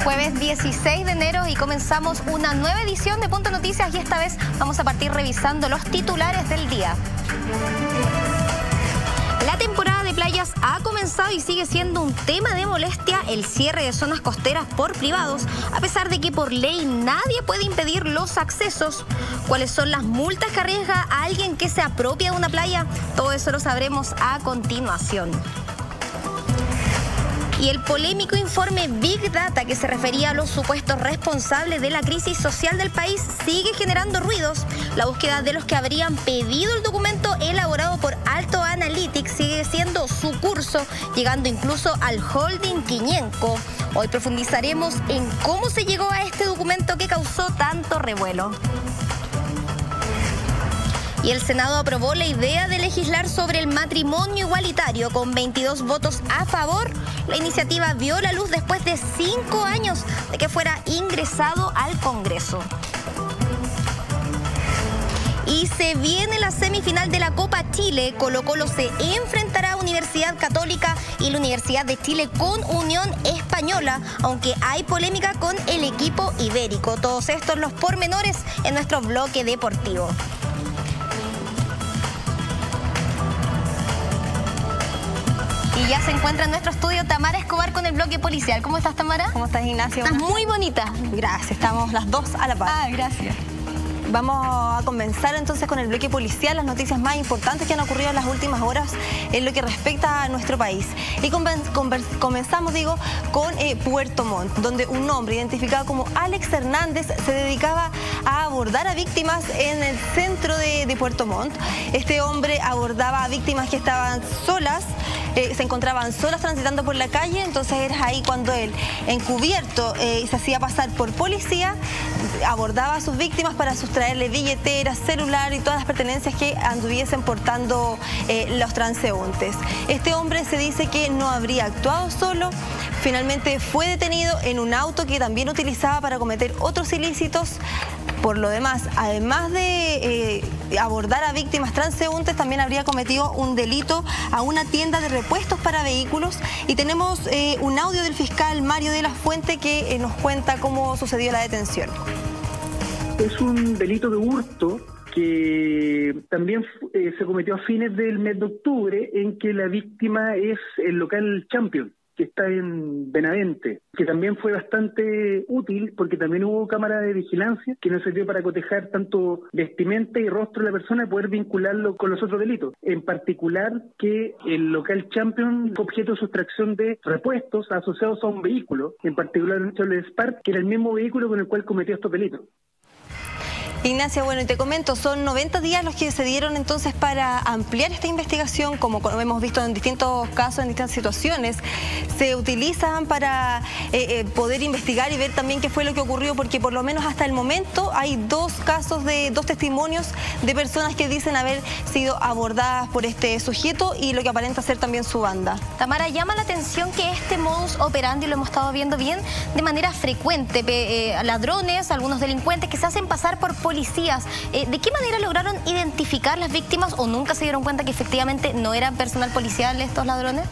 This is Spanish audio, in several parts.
Jueves 16 de enero y comenzamos una nueva edición de Punto Noticias y esta vez vamos a partir revisando los titulares del día. La temporada de playas ha comenzado y sigue siendo un tema de molestia el cierre de zonas costeras por privados, a pesar de que por ley nadie puede impedir los accesos. ¿Cuáles son las multas que arriesga a alguien que se apropia de una playa? Todo eso lo sabremos a continuación. Y el polémico informe Big Data, que se refería a los supuestos responsables de la crisis social del país, sigue generando ruidos. La búsqueda de los que habrían pedido el documento elaborado por Alto Analytics sigue siendo su curso, llegando incluso al holding Quiñenco. Hoy profundizaremos en cómo se llegó a este documento que causó tanto revuelo. Y el Senado aprobó la idea de legislar sobre el matrimonio igualitario con 22 votos a favor. La iniciativa vio la luz después de 5 años de que fuera ingresado al Congreso. Y se viene la semifinal de la Copa Chile. Colo-Colo se enfrentará a Universidad Católica y la Universidad de Chile con Unión Española, aunque hay polémica con el equipo ibérico. Todos estos los pormenores en nuestro bloque deportivo. Y ya se encuentra en nuestro estudio Tamara Escobar con el bloque policial. ¿Cómo estás, Tamara? ¿Cómo estás, Ignacio? Estás muy bonita. Gracias, estamos las dos a la par. Ah, gracias. Vamos a comenzar entonces con el bloque policial, las noticias más importantes que han ocurrido en las últimas horas en lo que respecta a nuestro país. Y comenzamos, con Puerto Montt, donde un hombre identificado como Alex Hernández se dedicaba a abordar a víctimas en el centro de Puerto Montt. Este hombre abordaba a víctimas que estaban solas, se encontraban solas transitando por la calle, entonces era ahí cuando él, encubierto y se hacía pasar por policía, abordaba a sus víctimas para sustraerle billeteras, celular y todas las pertenencias que anduviesen portando los transeúntes. Este hombre se dice que no habría actuado solo, finalmente fue detenido en un auto que también utilizaba para cometer otros ilícitos. Por lo demás, además de abordar a víctimas transeúntes, también habría cometido un delito a una tienda de repuestos para vehículos. Y tenemos un audio del fiscal Mario de la Fuente que nos cuenta cómo sucedió la detención. Es un delito de hurto que también se cometió a fines del mes de octubre, en que la víctima es el local Champion, que está en Benavente, que también fue bastante útil porque también hubo cámara de vigilancia que nos sirvió para cotejar tanto vestimenta y rostro de la persona y poder vincularlo con los otros delitos. En particular que el local Champion fue objeto de sustracción de repuestos asociados a un vehículo, en particular un Chevrolet Spark, que era el mismo vehículo con el cual cometió estos delitos. Ignacia, bueno, y te comento, son 90 días los que se dieron entonces para ampliar esta investigación, como hemos visto en distintos casos, en distintas situaciones. Se utilizan para poder investigar y ver también qué fue lo que ocurrió, porque por lo menos hasta el momento hay dos casos de dos testimonios de personas que dicen haber sido abordadas por este sujeto y lo que aparenta ser también su banda. Tamara, llama la atención que este modus operandi lo hemos estado viendo bien de manera frecuente. Ladrones, algunos delincuentes que se hacen pasar por policías. ¿De qué manera lograron identificar las víctimas o nunca se dieron cuenta que efectivamente no eran personal policial estos ladrones?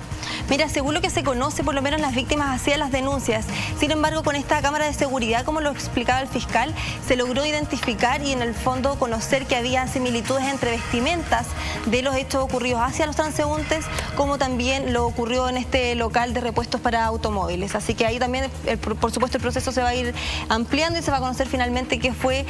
Mira, según lo que se conoce, por lo menos las víctimas hacían las denuncias. Sin embargo, con esta cámara de seguridad, como lo explicaba el fiscal, se logró identificar y en el fondo conocer que había similitudes entre vestimentas de los hechos ocurridos hacia los transeúntes, como también lo ocurrió en este local de repuestos para automóviles. Así que ahí también, por supuesto, el proceso se va a ir ampliando y se va a conocer finalmente qué fue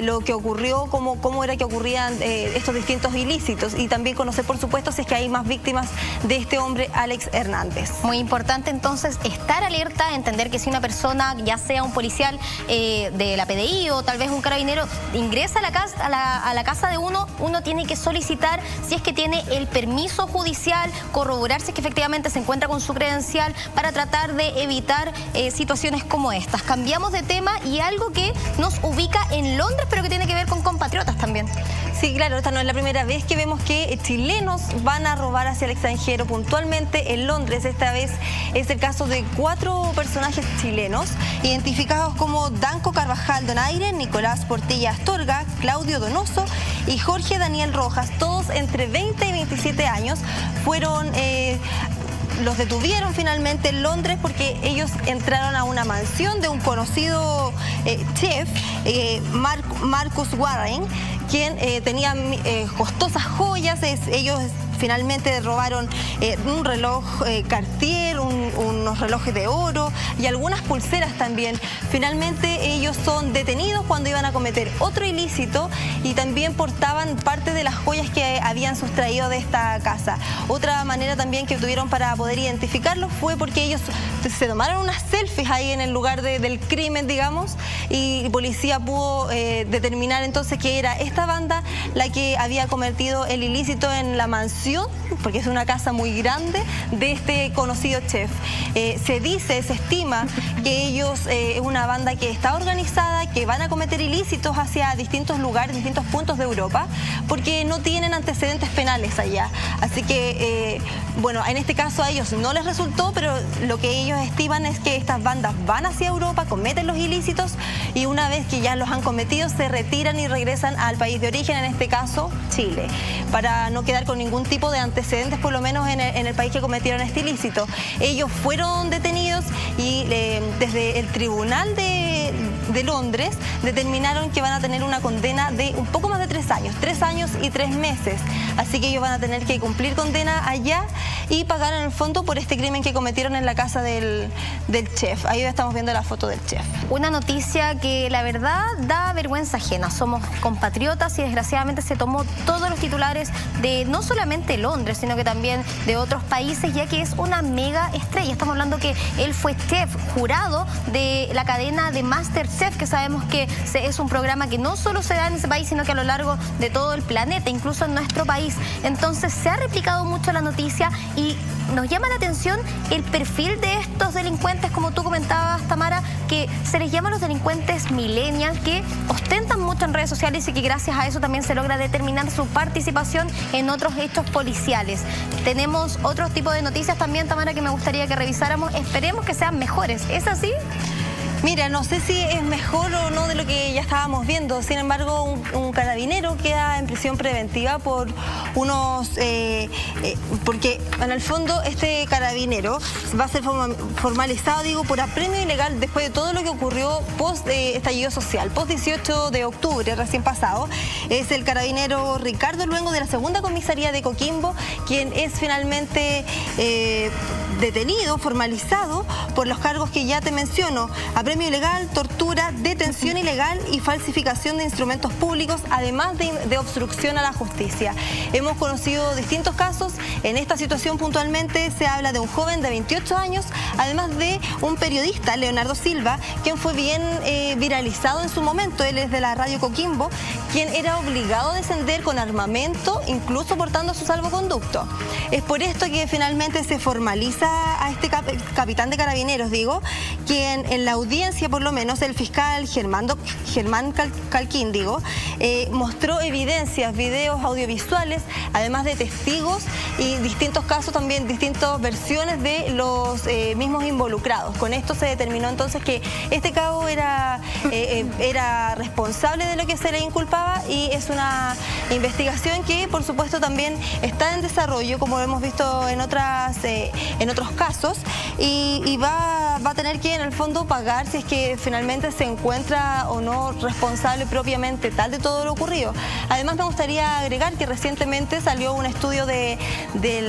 lo que ocurrió, cómo era que ocurrían estos distintos ilícitos, y también conocer, por supuesto, si es que hay más víctimas de este hombre, Alex Hernández. Muy importante entonces estar alerta, entender que si una persona, ya sea un policial de la PDI o tal vez un carabinero, ingresa a la casa de uno tiene que solicitar si es que tiene el permiso judicial, corroborar si es que efectivamente se encuentra con su credencial para tratar de evitar situaciones como estas. Cambiamos de tema y algo que nos ubica en Londres, pero que tiene que ver con compatriotas también. Sí, claro, esta no es la primera vez que vemos que chilenos van a robar hacia el extranjero, puntualmente en Londres. Esta vez es el caso de 4 personajes chilenos identificados como Danco Carvajal Donaire, Nicolás Portilla Astorga, Claudio Donoso y Jorge Daniel Rojas, todos entre 20 y 27 años, fueron los detuvieron finalmente en Londres porque ellos entraron a una mansión de un conocido chef, Marcus Warren, quien tenía costosas joyas. Ellos finalmente robaron un reloj Cartier, unos relojes de oro y algunas pulseras también. Finalmente ellos son detenidos cuando iban a cometer otro ilícito y también portaban parte de las joyas que habían sustraído de esta casa. Otra manera también que tuvieron para poder identificarlos fue porque ellos se tomaron unas selfies ahí en el lugar del crimen, digamos, y la policía pudo determinar entonces que era esta banda la que había cometido el ilícito en la mansión, porque es una casa muy grande, de este conocido chef. Se estima que ellos es una banda que está organizada, que van a cometer ilícitos hacia distintos lugares, distintos puntos de Europa, porque no tienen antecedentes penales allá. Así que, bueno, en este caso a ellos no les resultó, pero lo que ellos estiman es que estas bandas van hacia Europa, cometen los ilícitos y una vez que ya los han cometido, se retiran y regresan al país de origen, en este caso Chile, para no quedar con ningún tipo de antecedentes, por lo menos en el país que cometieron este ilícito. Ellos fueron detenidos y desde el tribunal de Londres determinaron que van a tener una condena de un poco más de 3 años, 3 años y 3 meses. Así que ellos van a tener que cumplir condena allá y pagar en el fondo por este crimen que cometieron en la casa del chef. Ahí estamos viendo la foto del chef. Una noticia que la verdad da vergüenza ajena. Somos compatriotas y desgraciadamente se tomó todos los titulares de no solamente Londres, sino que también de otros países, ya que es una mega estrella. Estamos hablando que él fue chef, jurado de la cadena de MasterChef, que sabemos que es un programa que no solo se da en ese país, sino que a lo largo de todo el planeta, incluso en nuestro país. Entonces se ha replicado mucho la noticia y nos llama la atención el perfil de estos delincuentes, como tú comentabas, Tamara, que se les llama los delincuentes millennials, que ostentan mucho en redes sociales y que gracias a eso también se logra determinar su participación en otros hechos policiales. Tenemos otro tipo de noticias también, Tamara, que me gustaría que revisáramos. Esperemos que sean mejores. ¿Es así? Mira, no sé si es mejor o no de lo que ya estábamos viendo. Sin embargo, un carabinero queda en prisión preventiva por unos... porque en el fondo este carabinero va a ser formalizado, digo, por apremio ilegal después de todo lo que ocurrió post estallido social, post 18 de octubre recién pasado. Es el carabinero Ricardo Luengo de la segunda comisaría de Coquimbo quien es finalmente detenido, formalizado por los cargos que ya te menciono: apremio ilegal, tortura, detención ilegal y falsificación de instrumentos públicos, además de obstrucción a la justicia. Hemos conocido distintos casos. En esta situación puntualmente se habla de un joven de 28 años, además de un periodista, Leonardo Silva, quien fue bien viralizado en su momento. Él es de la radio Coquimbo, quien era obligado a descender con armamento, incluso portando su salvoconducto. Es por esto que finalmente se formaliza a este capitán de carabineros, digo, quien en la audiencia, por lo menos, el fiscal Germán Calquín, digo, mostró evidencias, videos audiovisuales, además de testigos y distintos casos también, distintas versiones de los mismos involucrados. Con esto se determinó entonces que este cabo era responsable de lo que se le inculpaba y es una investigación que, por supuesto, también está en desarrollo, como lo hemos visto en otros casos, y va a tener que, en el fondo, pagar si es que finalmente se encuentra o no responsable propiamente tal de todo lo ocurrido. Además, me gustaría agregar que recientemente salió un estudio de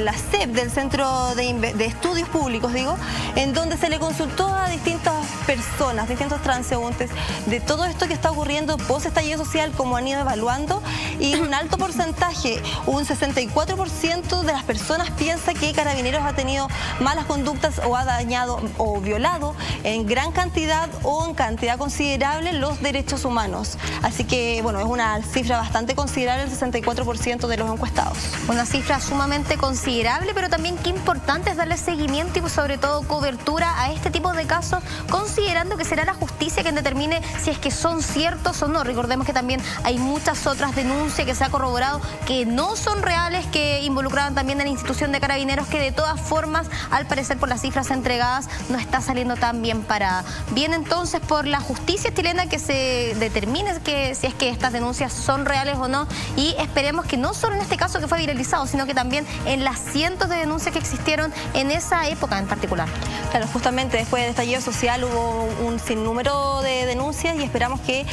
la CEP, del Centro de Estudios Públicos, digo, en donde se le consultó a distintas personas, distintos transeúntes, de todo esto que está ocurriendo post estallido social, cómo han ido evaluando, y un alto porcentaje, un 64% de las personas piensa que Carabineros ha tenido malas conductas o ha dañado o violado en gran cantidad o en cantidad considerable los derechos humanos. Así que, bueno, es una cifra bastante considerable, el 64% de los encuestados. Una cifra sumamente considerable, pero también qué importante es darle seguimiento y, pues, sobre todo cobertura a este tipo de casos, considerando que será la justicia quien determine si es que son ciertos o no. Recordemos que también hay muchas otras denuncias que se ha corroborado que no son reales, que involucraban también a la institución de Carabineros, que de todas formas, al parecer por las cifras entregadas, no está saliendo tan bien parada. Bien entonces por la justicia chilena que se determine si es que estas denuncias son reales o no, y esperemos que no solo en este caso que fue viralizado, sino que también en las cientos de denuncias que existieron en esa época en particular. Claro, justamente después del estallido social hubo un sinnúmero de denuncias y esperamos que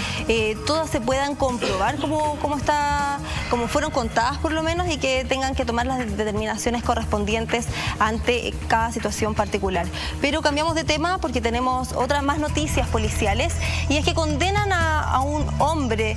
todas se puedan comprobar como fueron contadas por lo menos, y que tengan que tomar las determinaciones correspondientes ante cada situación particular. Pero cambiamos de tema porque tenemos otras más noticias policiales, y es que condenan a un hombre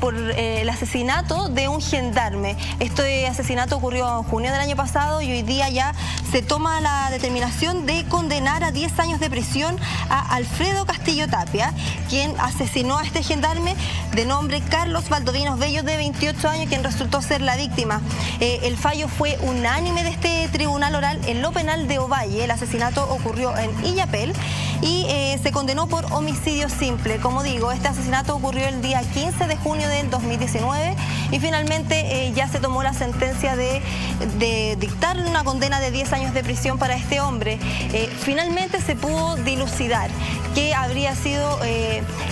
por el asesinato de un gendarme. Este asesinato ocurrió en junio del año pasado y hoy día ya se toma la determinación de condenar a 10 años de prisión a Alfredo Castillo Tapia, quien asesinó a este gendarme de nombre Carlos Valdovinos Bello, de 28 años, quien resultó ser la víctima. El fallo fue unánime de este tribunal oral en lo penal de Ovalle. El asesinato ocurrió en Illapel y se condenó por homicidio simple. Como digo, este asesinato ocurrió el día 15 de junio del 2019 y finalmente ya se tomó la sentencia de dictar una condena de 10 años de prisión para este hombre. Finalmente se pudo dilucidar que habría sido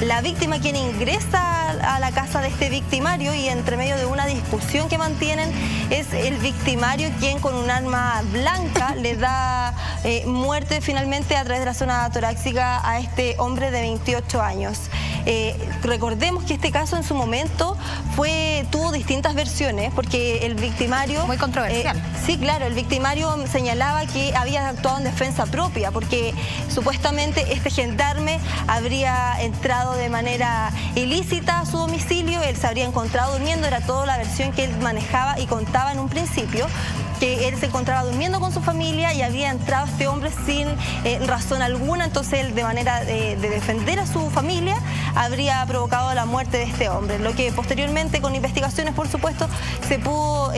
la víctima quien ingresa a la casa de este victimario, y entre medio de una discusión que mantienen es el victimario quien con un arma blanca le da muerte finalmente a través de la zona torácica a este hombre de 28 años. Recordemos que este caso en su momento tuvo distintas versiones, porque el victimario... Muy controversial. Sí, claro, el victimario señalaba que había actuado en defensa propia, porque supuestamente este gendarme habría entrado de manera ilícita a su domicilio, él se habría encontrado durmiendo, era toda la versión que él manejaba y contaba en un principio, que él se encontraba durmiendo con su familia y había entrado este hombre sin razón alguna. Entonces él, de manera de defender a su familia, habría provocado la muerte de este hombre. Lo que posteriormente, con investigaciones por supuesto, se pudo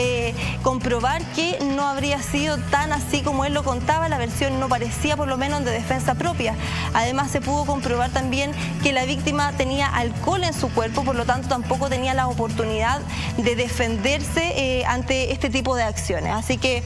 comprobar que no habría sido tan así como él lo contaba. La versión no parecía, por lo menos, de defensa propia. Además se pudo comprobar también que la víctima tenía alcohol en su cuerpo, por lo tanto tampoco tenía la oportunidad de defenderse ante este tipo de acciones. Así que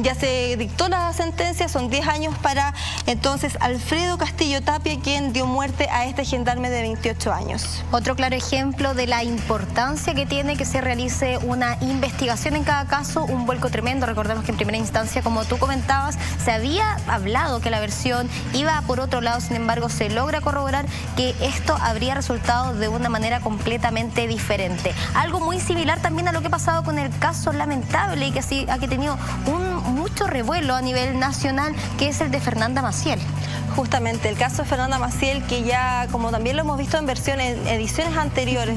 ya se dictó la sentencia, son 10 años para entonces Alfredo Castillo Tapia, quien dio muerte a este gendarme de 28 años. Otro claro ejemplo de la importancia que tiene que se realice una investigación en cada caso, un vuelco tremendo. Recordemos que en primera instancia, como tú comentabas, se había hablado que la versión iba por otro lado, sin embargo se logra corroborar que esto habría resultado de una manera completamente diferente. Algo muy similar también a lo que ha pasado con el caso lamentable y que sí ha tenido mucho revuelo a nivel nacional, que es el de Fernanda Maciel. Justamente el caso de Fernanda Maciel, que ya, como también lo hemos visto en ediciones anteriores,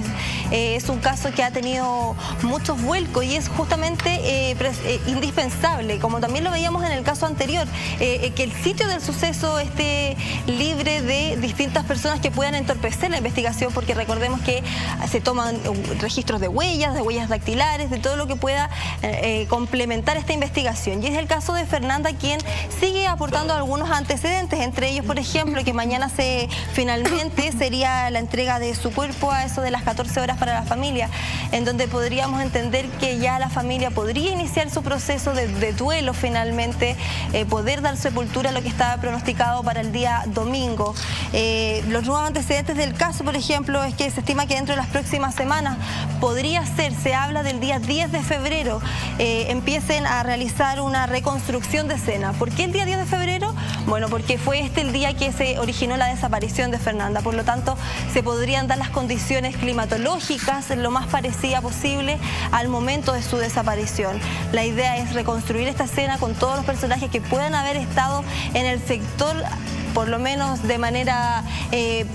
es un caso que ha tenido muchos vuelcos y es justamente indispensable, como también lo veíamos en el caso anterior, que el sitio del suceso esté libre de distintas personas que puedan entorpecer la investigación, porque recordemos que se toman registros de huellas dactilares, de todo lo que pueda complementar esta investigación. Y es el caso de Fernanda, quien sigue aportando algunos antecedentes, entre ellos, por ejemplo, que mañana finalmente sería la entrega de su cuerpo a eso de las 14 horas para la familia, en donde podríamos entender que ya la familia podría iniciar su proceso de duelo finalmente, poder dar sepultura a lo que estaba pronosticado para el día domingo. Los nuevos antecedentes del caso, por ejemplo, es que se estima que dentro de las próximas semanas podría ser, se habla del día 10 de febrero, empiecen a realizar una reconstrucción de escena. ¿Por qué el día 10 de febrero? Bueno, porque fue el día que se originó la desaparición de Fernanda, por lo tanto se podrían dar las condiciones climatológicas lo más parecida posible al momento de su desaparición. La idea es reconstruir esta escena con todos los personajes que puedan haber estado en el sector, por lo menos de manera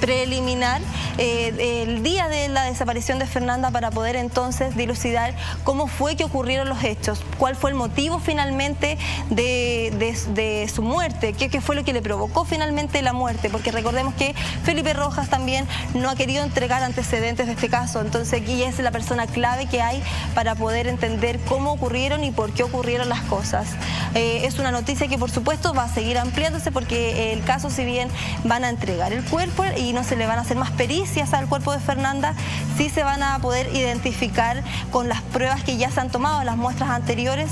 preliminar, el día de la desaparición de Fernanda, para poder entonces dilucidar cómo fue que ocurrieron los hechos, cuál fue el motivo finalmente de su muerte, qué fue lo que le provocó finalmente la muerte, porque recordemos que Felipe Rojas también no ha querido entregar antecedentes de este caso. Entonces aquí es la persona clave que hay para poder entender cómo ocurrieron y por qué ocurrieron las cosas. Es una noticia que por supuesto va a seguir ampliándose, porque el caso, si bien van a entregar el cuerpo y no se le van a hacer más pericias al cuerpo de Fernanda, sí se van a poder identificar con las pruebas que ya se han tomado, las muestras anteriores,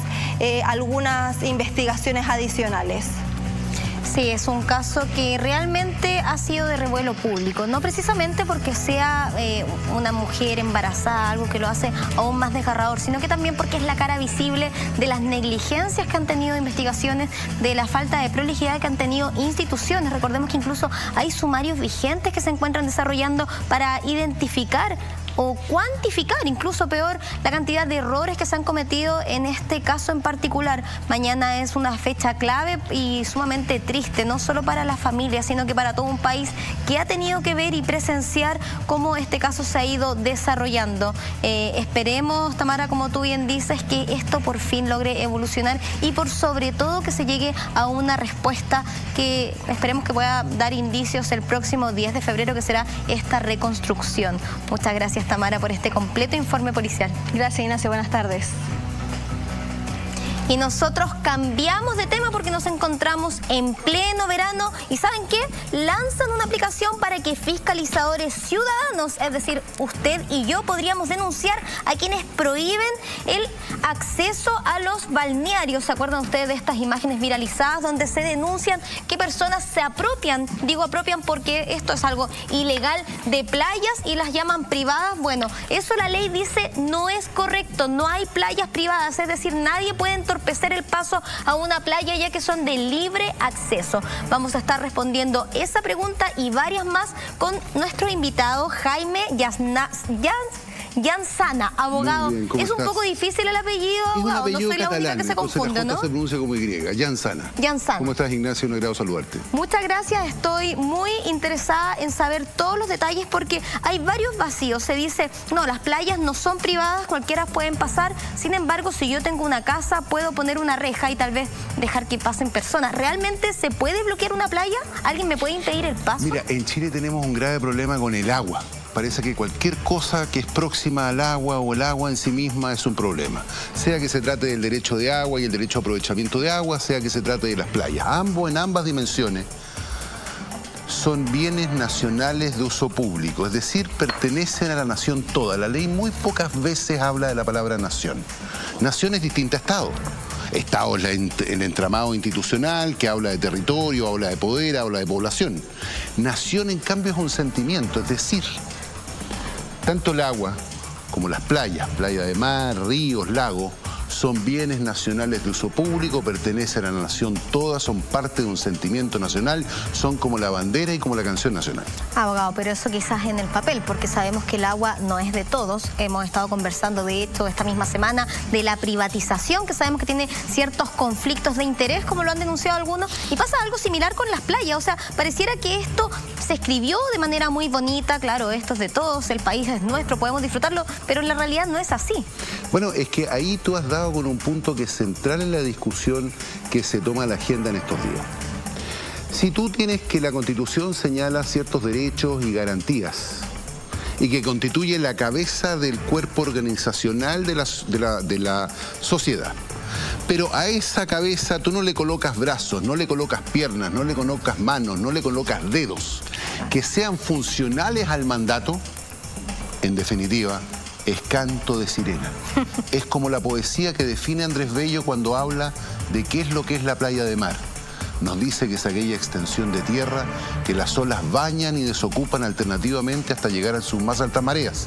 algunas investigaciones adicionales. Sí, es un caso que realmente ha sido de revuelo público, no precisamente porque sea una mujer embarazada, algo que lo hace aún más desgarrador, sino que también porque es la cara visible de las negligencias que han tenido investigaciones, de la falta de prolijidad que han tenido instituciones. Recordemos que incluso hay sumarios vigentes que se encuentran desarrollando para identificar o cuantificar, incluso peor, la cantidad de errores que se han cometido en este caso en particular. Mañana es una fecha clave y sumamente triste, no solo para la familia, sino que para todo un país que ha tenido que ver y presenciar cómo este caso se ha ido desarrollando. Esperemos, Tamara, como tú bien dices, que esto por fin logre evolucionar y por sobre todo que se llegue a una respuesta que esperemos que pueda dar indicios el próximo 10 de febrero, que será esta reconstrucción. Muchas gracias, Tamara, por este completo informe policial. Gracias, Ignacio. Buenas tardes. Y nosotros cambiamos de tema porque nos encontramos en pleno verano y ¿saben qué? Lanzan una aplicación para que fiscalizadores ciudadanos, es decir, usted y yo, podríamos denunciar a quienes prohíben el acceso a los balnearios. ¿Se acuerdan ustedes de estas imágenes viralizadas donde se denuncian que personas se apropian? Digo apropian porque esto es algo ilegal, de playas y las llaman privadas. Bueno, eso la ley dice no es correcto, no hay playas privadas, es decir, nadie puede entorpecer el paso a una playa ya que son de libre acceso. Vamos a estar respondiendo esa pregunta y varias más con nuestro invitado Jaime Llanzana, abogado. Bien, es un poco difícil el apellido, abogado. Es un apellido no soy catalán, la única que se confunde, ¿no? Se pronuncia como Y, Llanzana. Llanzana. ¿Cómo estás, Ignacio? Un agrado saludarte. Muchas gracias, estoy muy interesada en saber todos los detalles porque hay varios vacíos. Se dice, no, las playas no son privadas, cualquiera pueden pasar. Sin embargo, si yo tengo una casa, puedo poner una reja y tal vez dejar que pasen personas. ¿Realmente se puede bloquear una playa? ¿Alguien me puede impedir el paso? Mira, en Chile tenemos un grave problema con el agua. Parece que cualquier cosa que es próxima al agua o el agua en sí misma es un problema. Sea que se trate del derecho de agua y el derecho a aprovechamiento de agua, sea que se trate de las playas. En ambas dimensiones son bienes nacionales de uso público, es decir, pertenecen a la nación toda. La ley muy pocas veces habla de la palabra nación. Nación es distinta a Estado. Estado es el entramado institucional que habla de territorio, habla de poder, habla de población. Nación, en cambio, es un sentimiento, es decir, tanto el agua como las playas, playa de mar, ríos, lagos, son bienes nacionales de uso público, pertenecen a la nación toda, son parte de un sentimiento nacional, son como la bandera y como la canción nacional. Abogado, pero eso quizás en el papel, porque sabemos que el agua no es de todos. Hemos estado conversando, de hecho, esta misma semana, de la privatización, que sabemos que tiene ciertos conflictos de interés, como lo han denunciado algunos, y pasa algo similar con las playas. O sea, pareciera que esto se escribió de manera muy bonita, claro, esto es de todos, el país es nuestro, podemos disfrutarlo, pero en la realidad no es así. Bueno, es que ahí tú has dado con un punto que es central en la discusión que se toma a la agenda en estos días. Si tú tienes que la Constitución señala ciertos derechos y garantías y que constituye la cabeza del cuerpo organizacional de la sociedad, pero a esa cabeza tú no le colocas brazos, no le colocas piernas, no le colocas manos, no le colocas dedos que sean funcionales al mandato, en definitiva, es canto de sirena. Es como la poesía que define Andrés Bello cuando habla de qué es lo que es la playa de mar. Nos dice que es aquella extensión de tierra que las olas bañan y desocupan alternativamente hasta llegar a sus más altas mareas.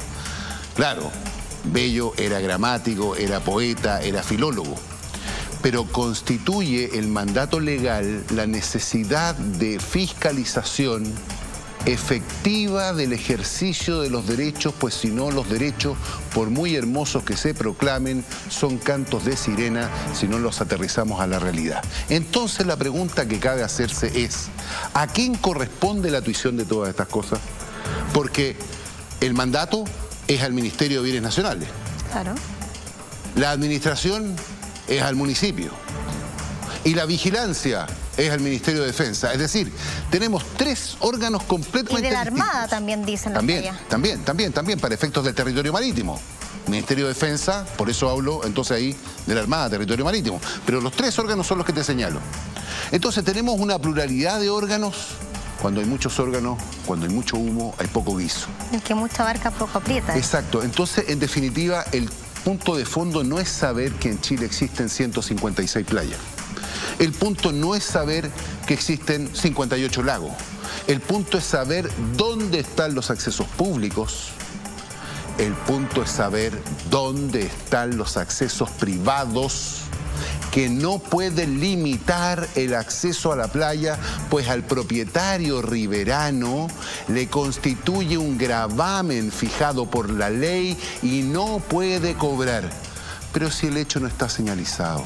Claro, Bello era gramático, era poeta, era filólogo, pero constituye el mandato legal la necesidad de fiscalización efectiva del ejercicio de los derechos, pues si no, los derechos, por muy hermosos que se proclamen, son cantos de sirena si no los aterrizamos a la realidad. Entonces la pregunta que cabe hacerse es, ¿a quién corresponde la tuición de todas estas cosas? Porque el mandato es al Ministerio de Bienes Nacionales. Claro. La administración es al municipio. Y la vigilancia es al Ministerio de Defensa. Es decir, tenemos tres órganos completamente distintos. Y de la Armada distintos. también dicen las También, para efectos del territorio marítimo. Ministerio de Defensa, por eso hablo entonces ahí de la Armada, territorio marítimo. Pero los tres órganos son los que te señalo. Entonces tenemos una pluralidad de órganos. Cuando hay muchos órganos, cuando hay mucho humo, hay poco guiso. El que mucho abarca, poco aprieta. Exacto. Entonces, en definitiva, el punto de fondo no es saber que en Chile existen 156 playas. El punto no es saber que existen 58 lagos. El punto es saber dónde están los accesos públicos. El punto es saber dónde están los accesos privados, que no pueden limitar el acceso a la playa, pues al propietario riberano le constituye un gravamen fijado por la ley y no puede cobrar. Pero si el hecho no está señalizado,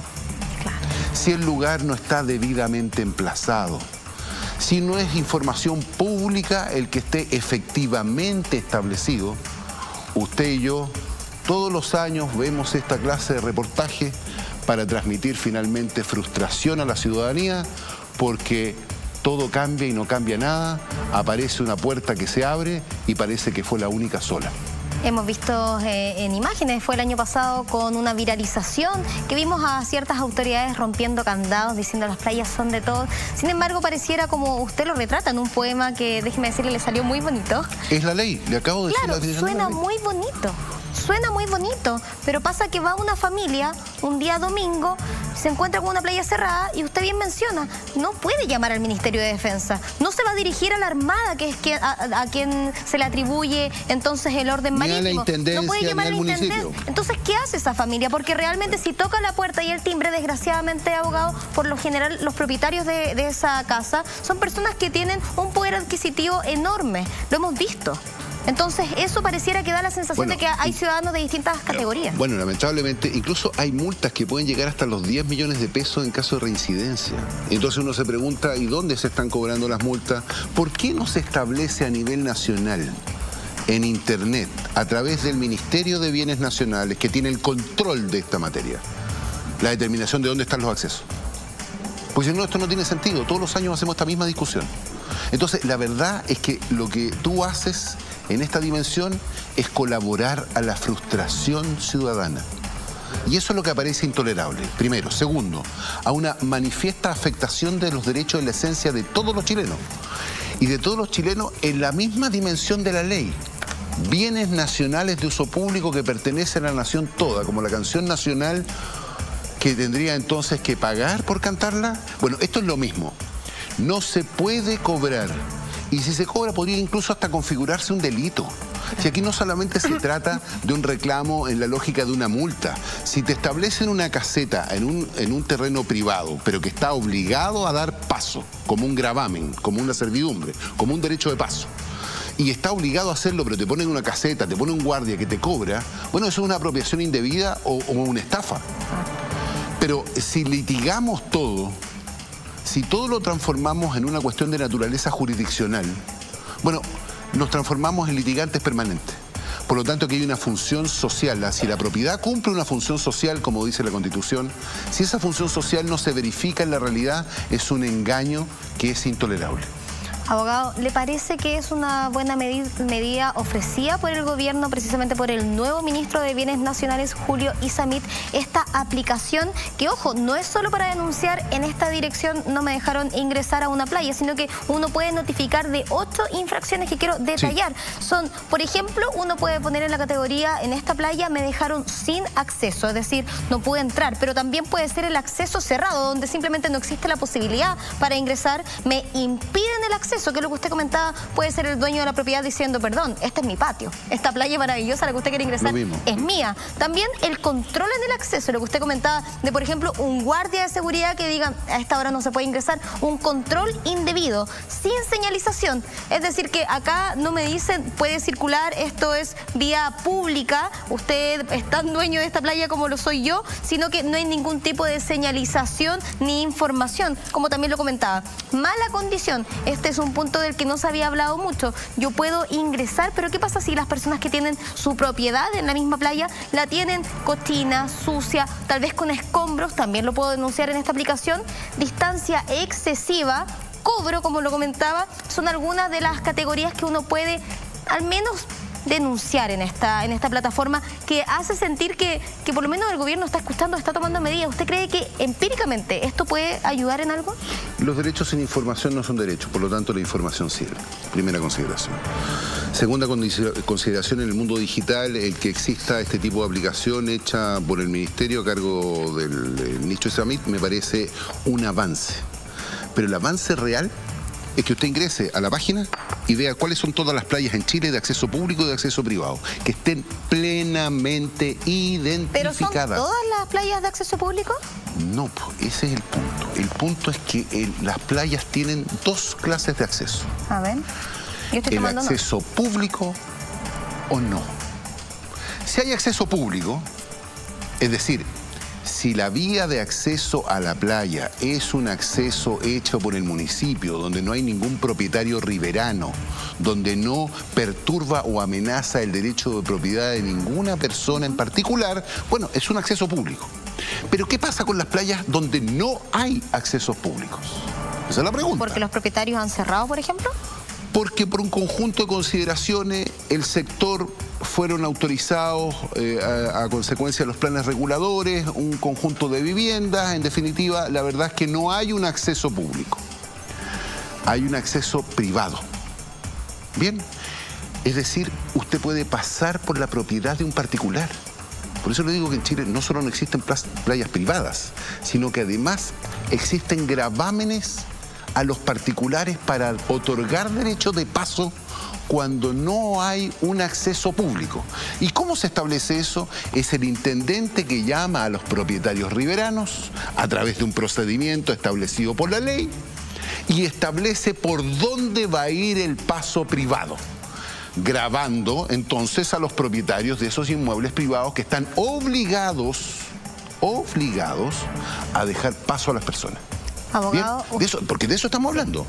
si el lugar no está debidamente emplazado, si no es información pública el que esté efectivamente establecido, usted y yo todos los años vemos esta clase de reportaje para transmitir finalmente frustración a la ciudadanía, porque todo cambia y no cambia nada, aparece una puerta que se abre y parece que fue la única sola. Hemos visto en imágenes, fue el año pasado con una viralización que vimos a ciertas autoridades rompiendo candados, diciendo las playas son de todos. Sin embargo, pareciera como usted lo retrata en un poema que, déjeme decirle, le salió muy bonito. Es la ley, le acabo de decir la definición. Suena muy bonito. Suena muy bonito, pero pasa que va una familia un día domingo, se encuentra con una playa cerrada y usted bien menciona, no puede llamar al Ministerio de Defensa, no se va a dirigir a la Armada, que es a quien se le atribuye entonces el orden marítimo. Ni a la intendencia, no puede llamar al municipio. Entonces, ¿qué hace esa familia? Porque realmente si toca la puerta y el timbre, desgraciadamente, abogado, por lo general los propietarios de esa casa son personas que tienen un poder adquisitivo enorme, lo hemos visto. Entonces, eso pareciera que da la sensación de que hay ciudadanos de distintas categorías. Bueno, lamentablemente, incluso hay multas que pueden llegar hasta los 10 millones de pesos en caso de reincidencia. Entonces uno se pregunta, ¿y dónde se están cobrando las multas? ¿Por qué no se establece a nivel nacional, en Internet, a través del Ministerio de Bienes Nacionales, que tiene el control de esta materia, la determinación de dónde están los accesos? Pues si no, esto no tiene sentido. Todos los años hacemos esta misma discusión. Entonces, la verdad es que lo que tú haces en esta dimensión es colaborar a la frustración ciudadana. Y eso es lo que aparece intolerable, primero. Segundo, a una manifiesta afectación de los derechos de la esencia de todos los chilenos. Y de todos los chilenos en la misma dimensión de la ley. Bienes nacionales de uso público que pertenecen a la nación toda, como la canción nacional que tendría entonces que pagar por cantarla. Bueno, esto es lo mismo. No se puede cobrar. Y si se cobra, podría incluso hasta configurarse un delito. Si aquí no solamente se trata de un reclamo en la lógica de una multa. Si te establecen una caseta en un terreno privado, pero que está obligado a dar paso, como un gravamen, como una servidumbre, como un derecho de paso, y está obligado a hacerlo, pero te ponen una caseta, te pone un guardia que te cobra, bueno, eso es una apropiación indebida o una estafa. Pero si litigamos todo, si todo lo transformamos en una cuestión de naturaleza jurisdiccional, bueno, nos transformamos en litigantes permanentes. Por lo tanto, que hay una función social. Si la propiedad cumple una función social, como dice la Constitución, si esa función social no se verifica en la realidad, es un engaño que es intolerable. Abogado, ¿le parece que es una buena medida ofrecida por el gobierno, precisamente por el nuevo ministro de Bienes Nacionales, Julio Izammit, esta aplicación que, ojo, no es solo para denunciar en esta dirección no me dejaron ingresar a una playa, sino que uno puede notificar de 8 infracciones que quiero detallar? Sí. Son, por ejemplo, uno puede poner en la categoría, en esta playa me dejaron sin acceso, es decir, no pude entrar, pero también puede ser el acceso cerrado, donde simplemente no existe la posibilidad para ingresar, me impiden el acceso, que es lo que usted comentaba, puede ser el dueño de la propiedad diciendo, perdón, este es mi patio, esta playa maravillosa a la que usted quiere ingresar es mía. También el control en el acceso, lo que usted comentaba de, por ejemplo, un guardia de seguridad que diga, a esta hora no se puede ingresar, un control indebido, sin señalización. Es decir, que acá no me dicen, puede circular, esto es vía pública, usted es tan dueño de esta playa como lo soy yo, sino que no hay ningún tipo de señalización ni información, como también lo comentaba. Mala condición, este es un punto del que no se había hablado mucho. Yo puedo ingresar, pero ¿qué pasa si las personas que tienen su propiedad en la misma playa la tienen cochina, sucia, tal vez con escombros? También lo puedo denunciar en esta aplicación. Distancia excesiva, cobro, como lo comentaba, son algunas de las categorías que uno puede al menos denunciar en esta plataforma que hace sentir que por lo menos el gobierno está escuchando, está tomando medidas. ¿Usted cree que empíricamente esto puede ayudar en algo? Los derechos en información no son derechos, por lo tanto la información sirve. Primera consideración. Segunda consideración, en el mundo digital, el que exista este tipo de aplicación hecha por el Ministerio a cargo del nicho Samit me parece un avance. Pero el avance real es que usted ingrese a la página y vea cuáles son todas las playas en Chile de acceso público y de acceso privado, que estén plenamente identificadas. ¿Pero son todas las playas de acceso público? No, ese es el punto. El punto es que las playas tienen dos clases de acceso. A ver. El acceso público o no. Si hay acceso público, es decir, si la vía de acceso a la playa es un acceso hecho por el municipio, donde no hay ningún propietario riverano, donde no perturba o amenaza el derecho de propiedad de ninguna persona en particular, bueno, es un acceso público. Pero ¿qué pasa con las playas donde no hay accesos públicos? Esa es la pregunta. ¿Porque los propietarios han cerrado, por ejemplo? Porque por un conjunto de consideraciones el sector fueron autorizados a consecuencia de los planes reguladores, un conjunto de viviendas. En definitiva, la verdad es que no hay un acceso público, hay un acceso privado. Bien, es decir, usted puede pasar por la propiedad de un particular. Por eso le digo que en Chile no solo no existen playas privadas, sino que además existen gravámenes a los particulares para otorgar derechos de paso cuando no hay un acceso público. ¿Y cómo se establece eso? Es el intendente que llama a los propietarios riveranos a través de un procedimiento establecido por la ley y establece por dónde va a ir el paso privado, gravando entonces a los propietarios de esos inmuebles privados que están obligados a dejar paso a las personas. Abogado. Bien, porque de eso estamos hablando.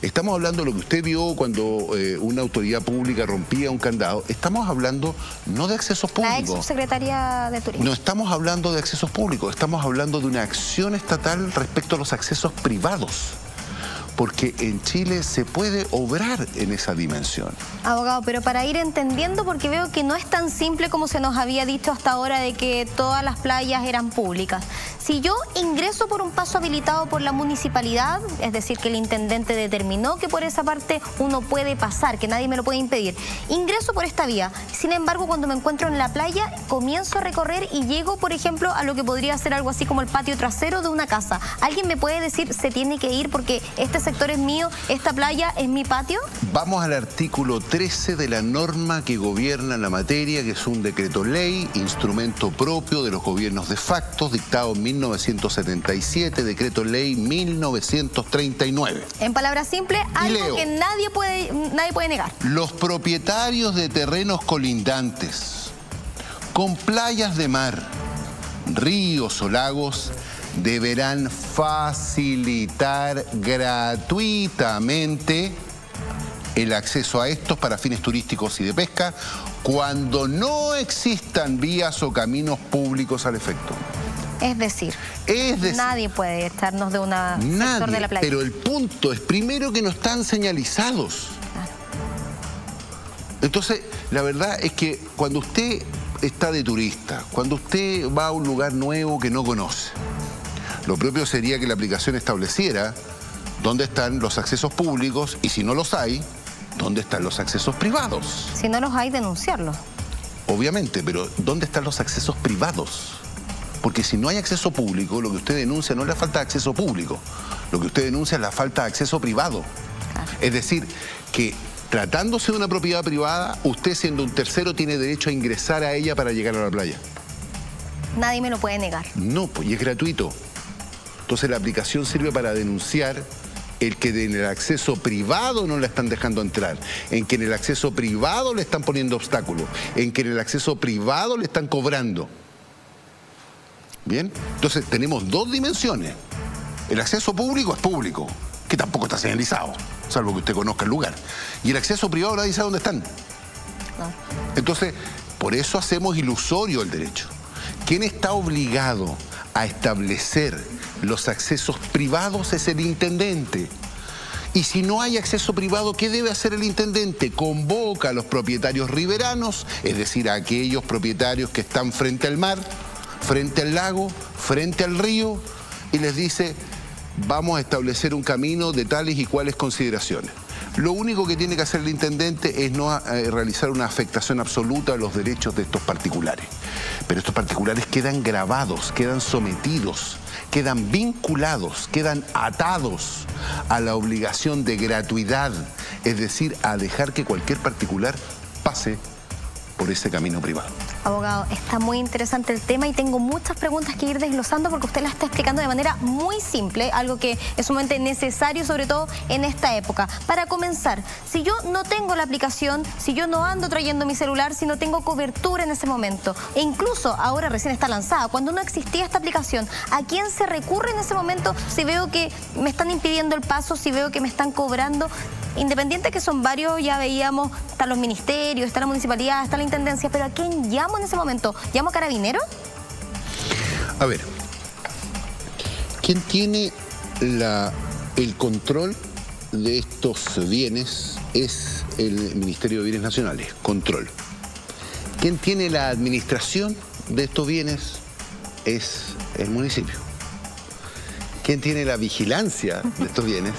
Estamos hablando de lo que usted vio cuando una autoridad pública rompía un candado. Estamos hablando no de accesos públicos. La ex subsecretaria de Turismo. No estamos hablando de accesos públicos, estamos hablando de una acción estatal respecto a los accesos privados. Porque en Chile se puede obrar en esa dimensión. Abogado, pero para ir entendiendo, porque veo que no es tan simple como se nos había dicho hasta ahora de que todas las playas eran públicas. Si yo ingreso por un paso habilitado por la municipalidad, es decir, que el intendente determinó que por esa parte uno puede pasar, que nadie me lo puede impedir, ingreso por esta vía. Sin embargo, cuando me encuentro en la playa, comienzo a recorrer y llego, por ejemplo, a lo que podría ser algo así como el patio trasero de una casa. ¿Alguien me puede decir se tiene que ir porque este sector es mío, esta playa es mi patio? Vamos al artículo 13 de la norma que gobierna la materia, que es un decreto ley, instrumento propio de los gobiernos de facto, dictado en 1977, decreto ley 1939. En palabras simples, algo que nadie puede negar. Los propietarios de terrenos colindantes con playas de mar, ríos o lagos deberán facilitar gratuitamente el acceso a estos para fines turísticos y de pesca cuando no existan vías o caminos públicos al efecto. Es decir, nadie puede estarnos de un sector de la playa. Pero el punto es, primero, que no están señalizados. Entonces, la verdad es que cuando usted está de turista, cuando usted va a un lugar nuevo que no conoce, lo propio sería que la aplicación estableciera dónde están los accesos públicos y, si no los hay, dónde están los accesos privados. Si no los hay, denunciarlos. Obviamente, pero ¿dónde están los accesos privados? Porque si no hay acceso público, lo que usted denuncia no es la falta de acceso público. Lo que usted denuncia es la falta de acceso privado. Claro. Es decir, que tratándose de una propiedad privada, usted, siendo un tercero, tiene derecho a ingresar a ella para llegar a la playa. Nadie me lo puede negar. No, pues, y es gratuito. Entonces la aplicación sirve para denunciar el que en el acceso privado no la están dejando entrar, en que en el acceso privado le están poniendo obstáculos, en que en el acceso privado le están cobrando. ¿Bien? Entonces tenemos dos dimensiones. El acceso público es público, que tampoco está señalizado, salvo que usted conozca el lugar. Y el acceso privado nadie sabe dónde están. No. Entonces, por eso hacemos ilusorio el derecho. ¿Quién está obligado a establecer los accesos privados? Es el intendente. Y si no hay acceso privado, ¿qué debe hacer el intendente? Convoca a los propietarios riberanos, es decir, a aquellos propietarios que están frente al mar, frente al lago, frente al río, y les dice, vamos a establecer un camino de tales y cuales consideraciones. Lo único que tiene que hacer el intendente es no realizar una afectación absoluta a los derechos de estos particulares. Pero estos particulares quedan grabados, quedan sometidos, quedan vinculados, quedan atados a la obligación de gratuidad, es decir, a dejar que cualquier particular pase por ese camino privado. Abogado, está muy interesante el tema y tengo muchas preguntas que ir desglosando porque usted las está explicando de manera muy simple, algo que es sumamente necesario, sobre todo en esta época. Para comenzar, si yo no tengo la aplicación, si yo no ando trayendo mi celular, si no tengo cobertura en ese momento, e incluso ahora recién está lanzada, cuando no existía esta aplicación, ¿a quién se recurre en ese momento si veo que me están impidiendo el paso, si veo que me están cobrando? Independiente que son varios, ya veíamos, están los ministerios, está la municipalidad, está la intendencia, pero ¿a quién llamo en ese momento? ¿Llamo a Carabineros? A ver, ¿quién tiene el control de estos bienes? Es el Ministerio de Bienes Nacionales, control. ¿Quién tiene la administración de estos bienes? Es el municipio. ¿Quién tiene la vigilancia de estos bienes?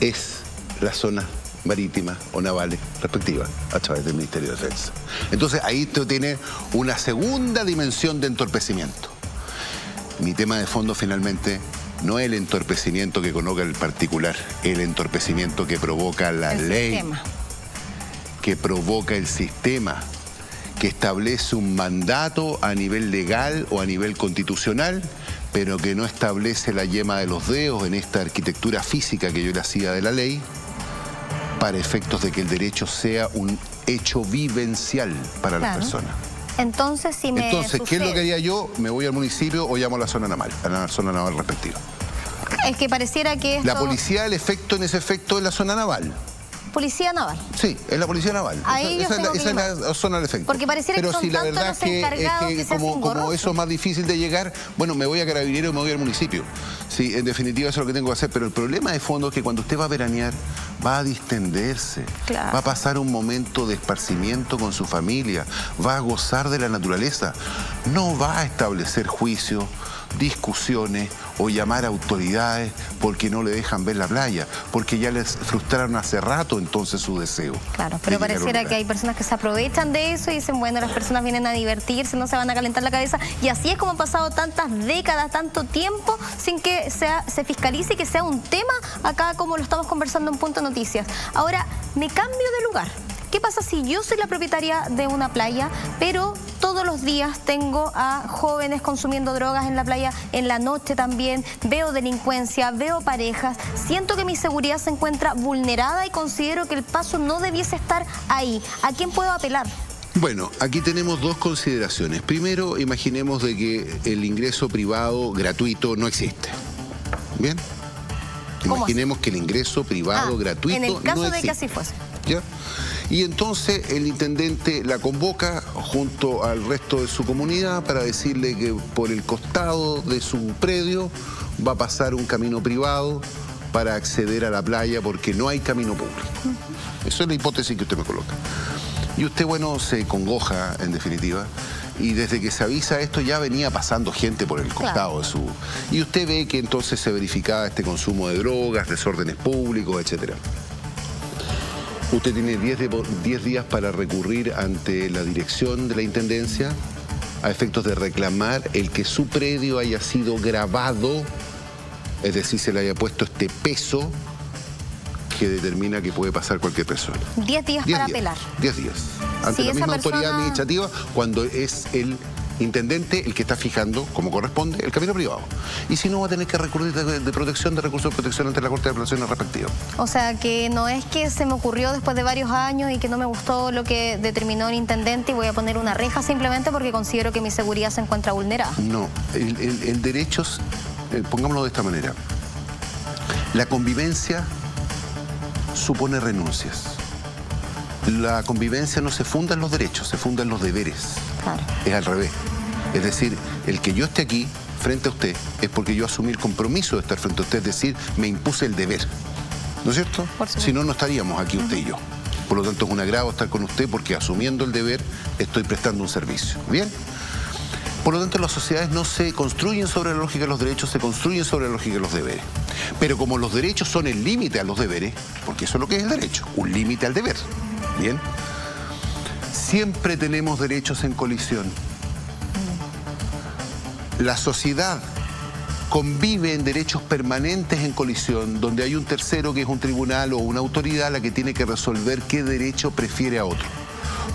Es la zona marítima o navales respectivas a través del Ministerio de Defensa. Entonces ahí tú tienes una segunda dimensión de entorpecimiento. Mi tema de fondo finalmente no es el entorpecimiento que convoca el particular, el entorpecimiento que provoca la ley, sistema. Que provoca el sistema, que establece un mandato a nivel legal o a nivel constitucional, pero que no establece la yema de los dedos en esta arquitectura física que yo le hacía de la ley, para efectos de que el derecho sea un hecho vivencial para las personas. Entonces, si me Entonces, ¿qué es lo que haría yo? Me voy al municipio o llamo a la zona naval respectiva. Es que pareciera que esto... La policía, el efecto en ese efecto es la zona naval. Policía naval. Sí, es la policía naval. Ahí esa es la zona del efecto. Porque pareciera que son si la tantos verdad los es encargados que se hacen como engorrosos. eso es más difícil de llegar, bueno, me voy a Carabineros y me voy al municipio. Sí, en definitiva eso es lo que tengo que hacer, pero el problema de fondo es que cuando usted va a veranear, va a distenderse, va a pasar un momento de esparcimiento con su familia, va a gozar de la naturaleza, no va a establecer juicios, discusiones o llamar a autoridades porque no le dejan ver la playa, porque ya les frustraron hace rato entonces su deseo. Claro, pero pareciera que hay personas que se aprovechan de eso y dicen, bueno, las personas vienen a divertirse, no se van a calentar la cabeza, y así es como han pasado tantas décadas, tanto tiempo, sin que se fiscalice y que sea un tema acá como lo estamos conversando en Punto Noticias. Ahora, me cambio de lugar. ¿Qué pasa si yo soy la propietaria de una playa, pero todos los días tengo a jóvenes consumiendo drogas en la playa, en la noche también, veo delincuencia, veo parejas, siento que mi seguridad se encuentra vulnerada y considero que el paso no debiese estar ahí? ¿A quién puedo apelar? Bueno, aquí tenemos dos consideraciones. Primero, imaginemos de que el ingreso privado gratuito no existe. ¿Bien? Imaginemos que el ingreso privado gratuito no existe. En el caso de que así fuese. ¿Ya? Y entonces el intendente la convoca junto al resto de su comunidad para decirle que por el costado de su predio va a pasar un camino privado para acceder a la playa porque no hay camino público. Eso es la hipótesis que usted me coloca. Y usted, bueno, se congoja, en definitiva, y desde que se avisa esto ya venía pasando gente por el costado de su... Y usted ve que entonces se verificaba este consumo de drogas, desórdenes públicos, etcétera. Usted tiene 10 días para recurrir ante la dirección de la Intendencia a efectos de reclamar el que su predio haya sido grabado, es decir, se le haya puesto este peso que determina que puede pasar cualquier persona. 10 días para apelar. 10 días. Ante la misma autoridad administrativa, cuando es el intendente el que está fijando, como corresponde, el camino privado. Y si no, va a tener que recurrir de protección, de recursos de protección ante la Corte de Apelaciones respectiva. O sea, que no es que se me ocurrió después de varios años y que no me gustó lo que determinó el intendente y voy a poner una reja simplemente porque considero que mi seguridad se encuentra vulnerada. No, el derecho, pongámoslo de esta manera, la convivencia supone renuncias. La convivencia no se funda en los derechos, se funda en los deberes. Claro. Es al revés. Es decir, el que yo esté aquí frente a usted es porque yo asumí el compromiso de estar frente a usted, es decir, me impuse el deber. ¿no es cierto? Si no, no estaríamos aquí usted y yo. Por lo tanto, es un agrado estar con usted porque asumiendo el deber estoy prestando un servicio. ¿Bien? Por lo tanto, las sociedades no se construyen sobre la lógica de los derechos, se construyen sobre la lógica de los deberes. Pero como los derechos son el límite a los deberes, porque eso es lo que es el derecho, un límite al deber. ¿Bien? Siempre tenemos derechos en colisión. La sociedad convive en derechos permanentes en colisión, donde hay un tercero que es un tribunal o una autoridad la que tiene que resolver qué derecho prefiere a otro.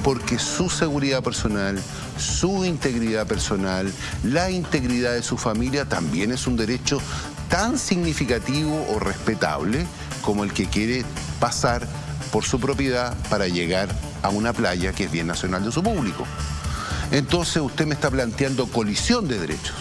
Porque su seguridad personal, su integridad personal, la integridad de su familia también es un derecho tan significativo o respetable como el que quiere pasar por su propiedad para llegar a una playa que es bien nacional de su público. Entonces usted me está planteando colisión de derechos.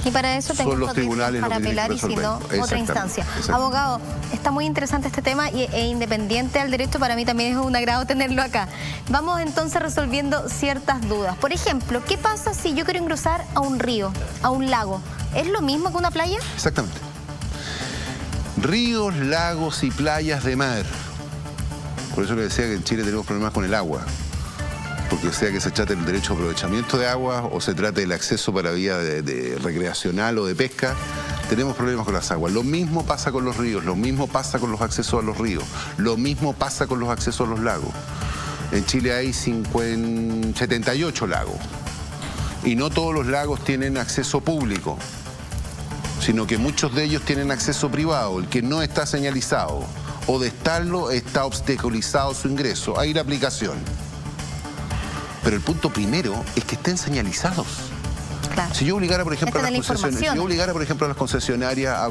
Y para eso tengo los tribunales para apelar y si no, otra instancia. Abogado, está muy interesante este tema e independiente al derecho, para mí también es un agrado tenerlo acá. Vamos entonces resolviendo ciertas dudas. Por ejemplo, ¿qué pasa si yo quiero ingresar a un río, a un lago? ¿Es lo mismo que una playa? Exactamente. Ríos, lagos y playas de mar. Por eso le decía que en Chile tenemos problemas con el agua. Porque sea que se trate del derecho de aprovechamiento de agua o se trate del acceso para vía de recreacional o de pesca, tenemos problemas con las aguas. Lo mismo pasa con los ríos, lo mismo pasa con los accesos a los ríos, lo mismo pasa con los accesos a los lagos. En Chile hay 78 lagos y no todos los lagos tienen acceso público, sino que muchos de ellos tienen acceso privado, el que no está señalizado o de estarlo está obstaculizado su ingreso. Hay la aplicación. Pero el punto primero es que estén señalizados. Claro. Si yo obligara, por ejemplo, a las concesionarias a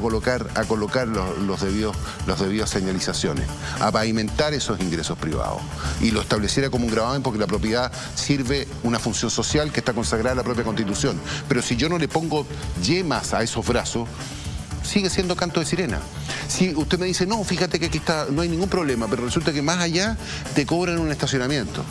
colocar los debidas señalizaciones, a pavimentar esos ingresos privados y lo estableciera como un gravamen porque la propiedad sirve una función social que está consagrada en la propia Constitución. Pero si yo no le pongo yemas a esos brazos, sigue siendo canto de sirena. Si usted me dice, no, fíjate que aquí está, no hay ningún problema, pero resulta que más allá te cobran un estacionamiento.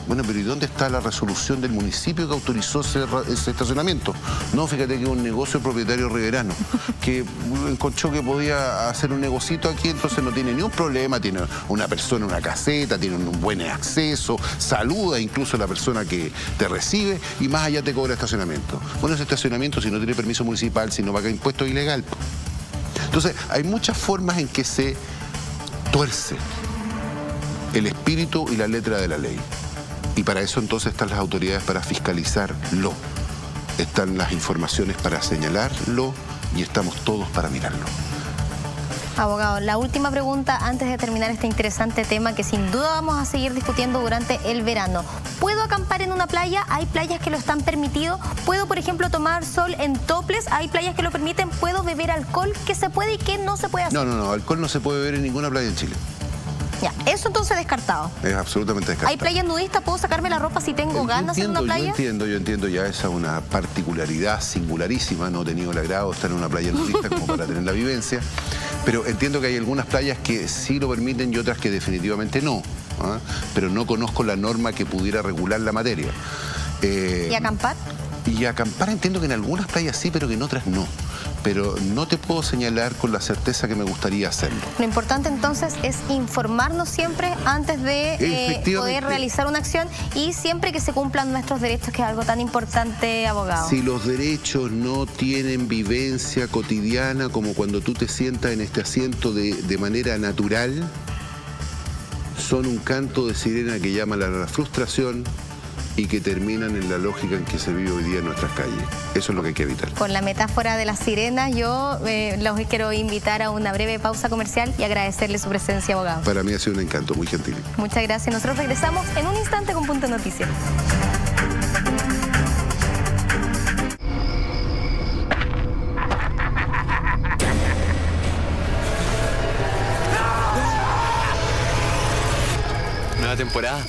Bueno, pero ¿y dónde está la resolución del municipio que autorizó ese estacionamiento? No, fíjate que es un negocio propietario riverano, que encontró que podía hacer un negocito aquí, entonces no tiene ni un problema, tiene una persona, una caseta, tiene un buen acceso, saluda incluso a la persona que te recibe y más allá te cobra estacionamiento. Bueno, ese estacionamiento, si no tiene permiso municipal, si no paga impuestos, es ilegal. Entonces, hay muchas formas en que se tuerce el espíritu y la letra de la ley. Y para eso entonces están las autoridades para fiscalizarlo, están las informaciones para señalarlo y estamos todos para mirarlo. Abogado, la última pregunta antes de terminar este interesante tema que sin duda vamos a seguir discutiendo durante el verano. ¿Puedo acampar en una playa? ¿Hay playas que lo están permitido? ¿Puedo, por ejemplo, tomar sol en toples? ¿Hay playas que lo permiten? ¿Puedo beber alcohol? ¿Qué se puede y qué no se puede hacer? No, alcohol no se puede beber en ninguna playa en Chile. Ya, eso entonces descartado. Es absolutamente descartado. ¿Hay playas nudistas? ¿Puedo sacarme la ropa si tengo ganas en una playa? Yo entiendo ya esa una particularidad singularísima. No he tenido el agrado de estar en una playa nudista como para tener la vivencia. Pero entiendo que hay algunas playas que sí lo permiten y otras que definitivamente no. ¿Ah? Pero no conozco la norma que pudiera regular la materia. ¿Y acampar? Y acampar entiendo que en algunas playas sí, pero que en otras no. Pero no te puedo señalar con la certeza que me gustaría hacerlo. Lo importante entonces es informarnos siempre antes de poder realizar una acción y siempre que se cumplan nuestros derechos, que es algo tan importante, abogado. Si los derechos no tienen vivencia cotidiana, como cuando tú te sientas en este asiento de manera natural, son un canto de sirena que llama a la frustración y que terminan en la lógica en que se vive hoy día en nuestras calles. Eso es lo que hay que evitar. Con la metáfora de las sirenas, yo los quiero invitar a una breve pausa comercial y agradecerle su presencia, abogado. Para mí ha sido un encanto, muy gentil. Muchas gracias. Nosotros regresamos en un instante con Punto Noticias. Nueva temporada.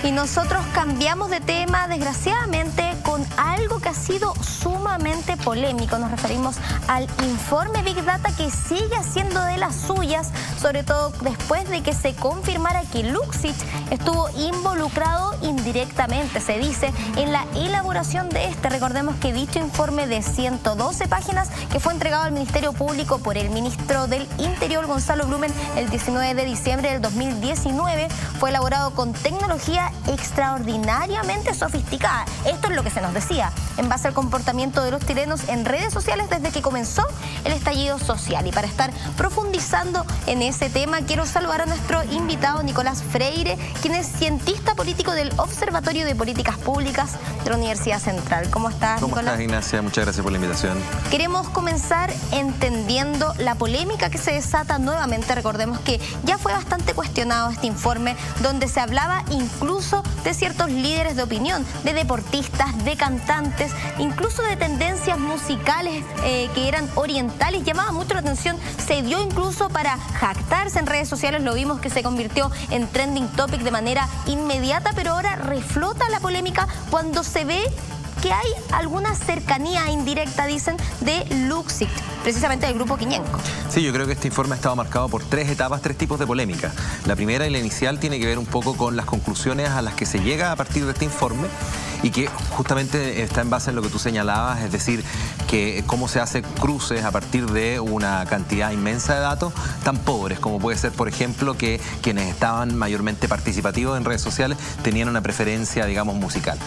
Y nosotros cambiamos de tema, desgraciadamente, con algo que ha sido sumamente polémico. Nos referimos al informe Big Data, que sigue haciendo de las suyas, sobre todo después de que se confirmara que Luxich estuvo involucrado indirectamente, se dice, en la elaboración de este. Recordemos que dicho informe de 112 páginas, que fue entregado al Ministerio Público por el ministro del Interior, Gonzalo Blumen, el 19 de diciembre del 2019, fue elaborado con tecnología extraordinariamente sofisticada. Esto es lo que se nos decía, en base al comportamiento de los chilenos en redes sociales desde que comenzó el estallido social. Y para estar profundizando en ese tema, quiero saludar a nuestro invitado Nicolás Freire, quien es cientista político del Observatorio de Políticas Públicas de la Universidad Central. ¿Cómo estás, Nicolás? ¿Cómo estás, Ignacia? Muchas gracias por la invitación. Queremos comenzar entendiendo la polémica que se desata nuevamente. Recordemos que ya fue bastante cuestionado este informe, donde se hablaba incluso de ciertos líderes de opinión, de deportistas, de cantantes, incluso de tendencias musicales que eran orientales. Llamaba mucho la atención, se dio incluso para jactarse en redes sociales, lo vimos que se convirtió en trending topic de manera inmediata, pero ahora reflota la polémica cuando se ve que hay alguna cercanía indirecta, dicen, de Luxich, precisamente del grupo Quiñenco. Sí, yo creo que este informe ha estado marcado por tres etapas, tres tipos de polémica. La primera y la inicial tiene que ver un poco con las conclusiones a las que se llega a partir de este informe, y que justamente está en base en lo que tú señalabas, es decir, que cómo se hace cruces a partir de una cantidad inmensa de datos tan pobres, como puede ser, por ejemplo, que quienes estaban mayormente participativos en redes sociales tenían una preferencia, digamos, musical.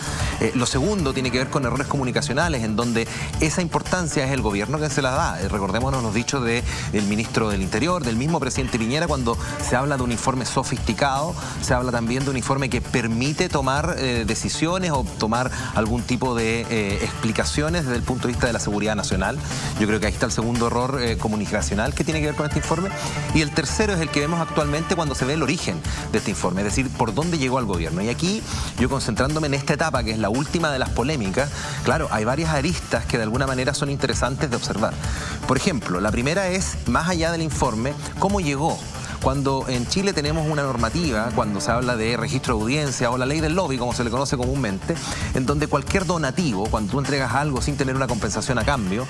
Lo segundo tiene que ver con errores comunicacionales, en donde esa importancia es el gobierno que se la da. Recordémonos los dichos del ministro del Interior, del mismo presidente Piñera, cuando se habla de un informe sofisticado, se habla también de un informe que permite tomar decisiones o tomar algún tipo de explicaciones desde el punto de vista de la seguridad nacional. Yo creo que ahí está el segundo error comunicacional que tiene que ver con este informe. Y el tercero es el que vemos actualmente cuando se ve el origen de este informe, es decir, por dónde llegó al gobierno. Y aquí, yo concentrándome en esta etapa, que es la última de las polémicas, claro, hay varias aristas que de alguna manera son interesantes de observar. Por ejemplo, la primera es, más allá del informe, cómo llegó. Cuando en Chile tenemos una normativa, cuando se habla de registro de audiencia o la ley del lobby, como se le conoce comúnmente, en donde cualquier donativo, cuando tú entregas algo sin tener una compensación a cambio,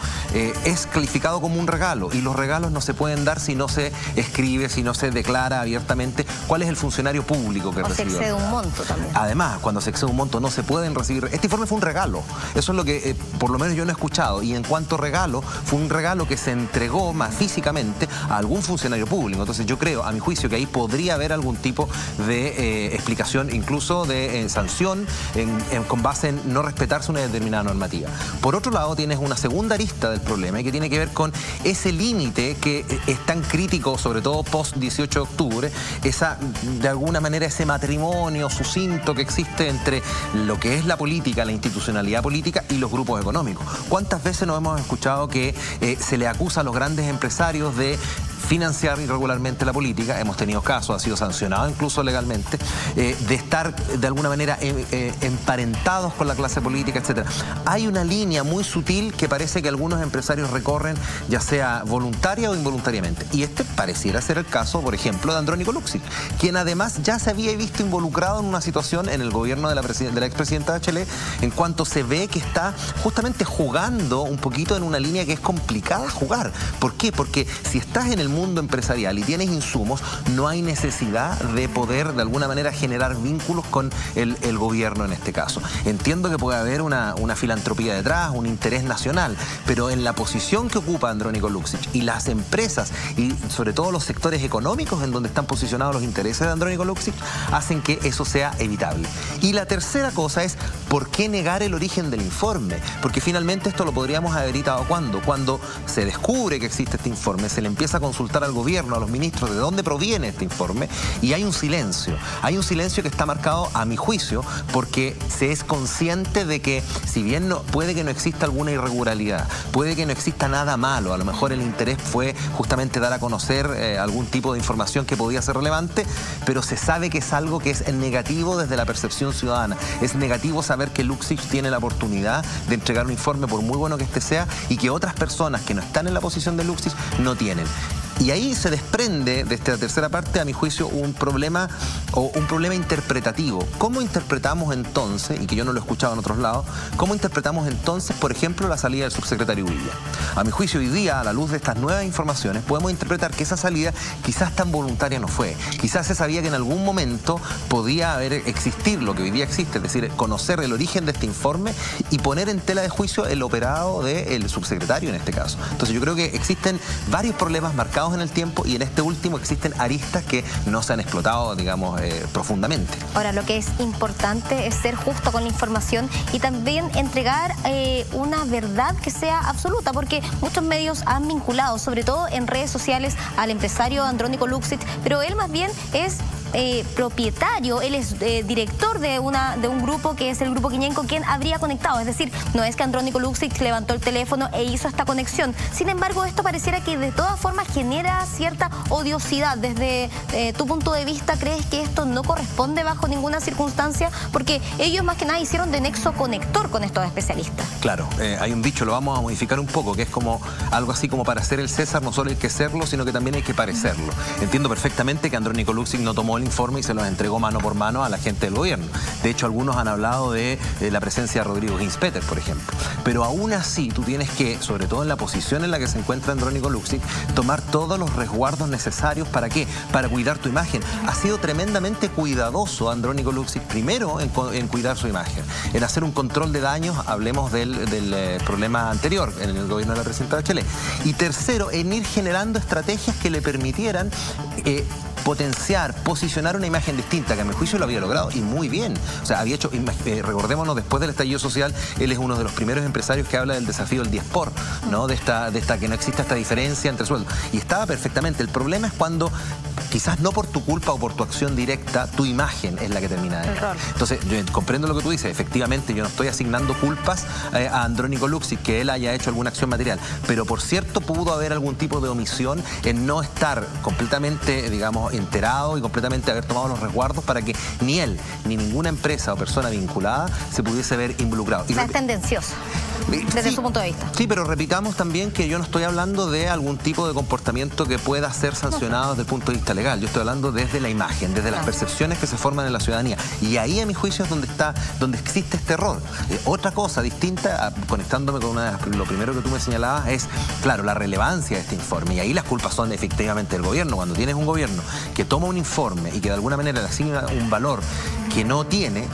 es calificado como un regalo, y los regalos no se pueden dar si no se escribe, si no se declara abiertamente cuál es el funcionario público que recibió. O se excede un monto también. Además, cuando se excede un monto no se pueden recibir. Este informe fue un regalo, eso es lo que por lo menos yo no he escuchado, y en cuanto a regalo, fue un regalo que se entregó más físicamente a algún funcionario público. Entonces yo creo, a mi juicio, que ahí podría haber algún tipo de explicación, incluso de sanción, con base en no respetarse una determinada normativa. Por otro lado, tienes una segunda arista del problema, y que tiene que ver con ese límite que es tan crítico, sobre todo post 18 de octubre, de alguna manera ese matrimonio sucinto que existe entre lo que es la política, la institucionalidad política, y los grupos económicos. ¿Cuántas veces nos hemos escuchado que se le acusa a los grandes empresarios de financiar irregularmente la política? Hemos tenido casos, ha sido sancionado incluso legalmente, de estar de alguna manera emparentados con la clase política, etc. Hay una línea muy sutil que parece que algunos empresarios recorren, ya sea voluntaria o involuntariamente. Y este pareciera ser el caso, por ejemplo, de Andrónico Luxich, quien además ya se había visto involucrado en una situación en el gobierno de la expresidenta Bachelet, en cuanto se ve que está justamente jugando un poquito en una línea que es complicada jugar. ¿Por qué? Porque si estás en el mundo empresarial y tienes insumos, no hay necesidad de poder de alguna manera generar vínculos con el gobierno en este caso. Entiendo que puede haber una filantropía detrás, un interés nacional, pero en la posición que ocupa Andrónico Luxich y las empresas, y sobre todo los sectores económicos en donde están posicionados los intereses de Andrónico Luxich, hacen que eso sea evitable. Y la tercera cosa es, ¿por qué negar el origen del informe? Porque finalmente esto lo podríamos haber evitado cuando se descubre que existe este informe, se le empieza a consultar al gobierno, a los ministros, de dónde proviene este informe, y hay un silencio que está marcado, a mi juicio, porque se es consciente de que, si bien puede que no exista alguna irregularidad, puede que no exista nada malo, a lo mejor el interés fue justamente dar a conocer algún tipo de información que podía ser relevante, pero se sabe que es algo que es negativo desde la percepción ciudadana. Es negativo saber que Luxich tiene la oportunidad de entregar un informe, por muy bueno que este sea, y que otras personas que no están en la posición de Luxich no tienen. Y ahí se desprende de esta tercera parte, a mi juicio, un problema interpretativo. ¿Cómo interpretamos entonces, y que yo no lo he escuchado en otros lados, cómo interpretamos entonces, por ejemplo, la salida del subsecretario Villa? A mi juicio, hoy día, a la luz de estas nuevas informaciones, podemos interpretar que esa salida quizás tan voluntaria no fue. Quizás se sabía que en algún momento podía existir lo que hoy día existe, es decir, conocer el origen de este informe y poner en tela de juicio el operado del subsecretario en este caso. Entonces yo creo que existen varios problemas marcados en el tiempo y en este último existen aristas que no se han explotado, digamos, profundamente. Ahora, lo que es importante es ser justo con la información y también entregar una verdad que sea absoluta, porque muchos medios han vinculado, sobre todo en redes sociales, al empresario Andrónico Luksic, pero él más bien es propietario, él es director de un grupo que es el Grupo Quiñenco, quien habría conectado. Es decir, no es que Andrónico Luksic levantó el teléfono e hizo esta conexión. Sin embargo, esto pareciera que de todas formas genera cierta odiosidad. Desde tu punto de vista, ¿crees que esto no corresponde bajo ninguna circunstancia? Porque ellos más que nada hicieron de nexo conector con estos especialistas. Claro, hay un dicho, lo vamos a modificar un poco, que es como algo así como para ser el César no solo hay que serlo, sino que también hay que parecerlo. Entiendo perfectamente que Andrónico Luksic no tomó el informe y se los entregó mano por mano a la gente del gobierno. De hecho, algunos han hablado de la presencia de Rodrigo Ginspeter, por ejemplo. Pero aún así, tú tienes que, sobre todo en la posición en la que se encuentra Andrónico Luksic, tomar todos los resguardos necesarios. ¿Para qué? Para cuidar tu imagen. Ha sido tremendamente cuidadoso Andrónico Luksic, primero en cuidar su imagen, en hacer un control de daños, hablemos del problema anterior en el gobierno de la presidenta Bachelet. Y tercero, en ir generando estrategias que le permitieran potenciar, posicionar una imagen distinta, que a mi juicio lo había logrado y muy bien. O sea, había hecho, recordémonos, después del estallido social, él es uno de los primeros empresarios que habla del desafío del 10 por, ¿no? De esta que no exista esta diferencia entre sueldos. Y estaba perfectamente. El problema es cuando, quizás no por tu culpa o por tu acción directa, tu imagen es la que termina de error. Entonces, yo comprendo lo que tú dices. Efectivamente, yo no estoy asignando culpas a Andrónico Luksic que él haya hecho alguna acción material. Pero, por cierto, pudo haber algún tipo de omisión en no estar completamente, digamos, enterado y completamente haber tomado los resguardos para que ni él, ni ninguna empresa o persona vinculada se pudiese ver involucrado. O sea, es tendencioso. Desde su punto de vista. Sí, pero repitamos también que yo no estoy hablando de algún tipo de comportamiento que pueda ser sancionado desde el punto de vista legal. Yo estoy hablando desde la imagen, desde las percepciones que se forman en la ciudadanía. Y ahí, a mi juicio, es donde existe este error. Otra cosa distinta, conectándome con lo primero que tú me señalabas, es, claro, la relevancia de este informe. Y ahí las culpas son efectivamente del gobierno. Cuando tienes un gobierno que toma un informe y que de alguna manera le asigna un valor que no tiene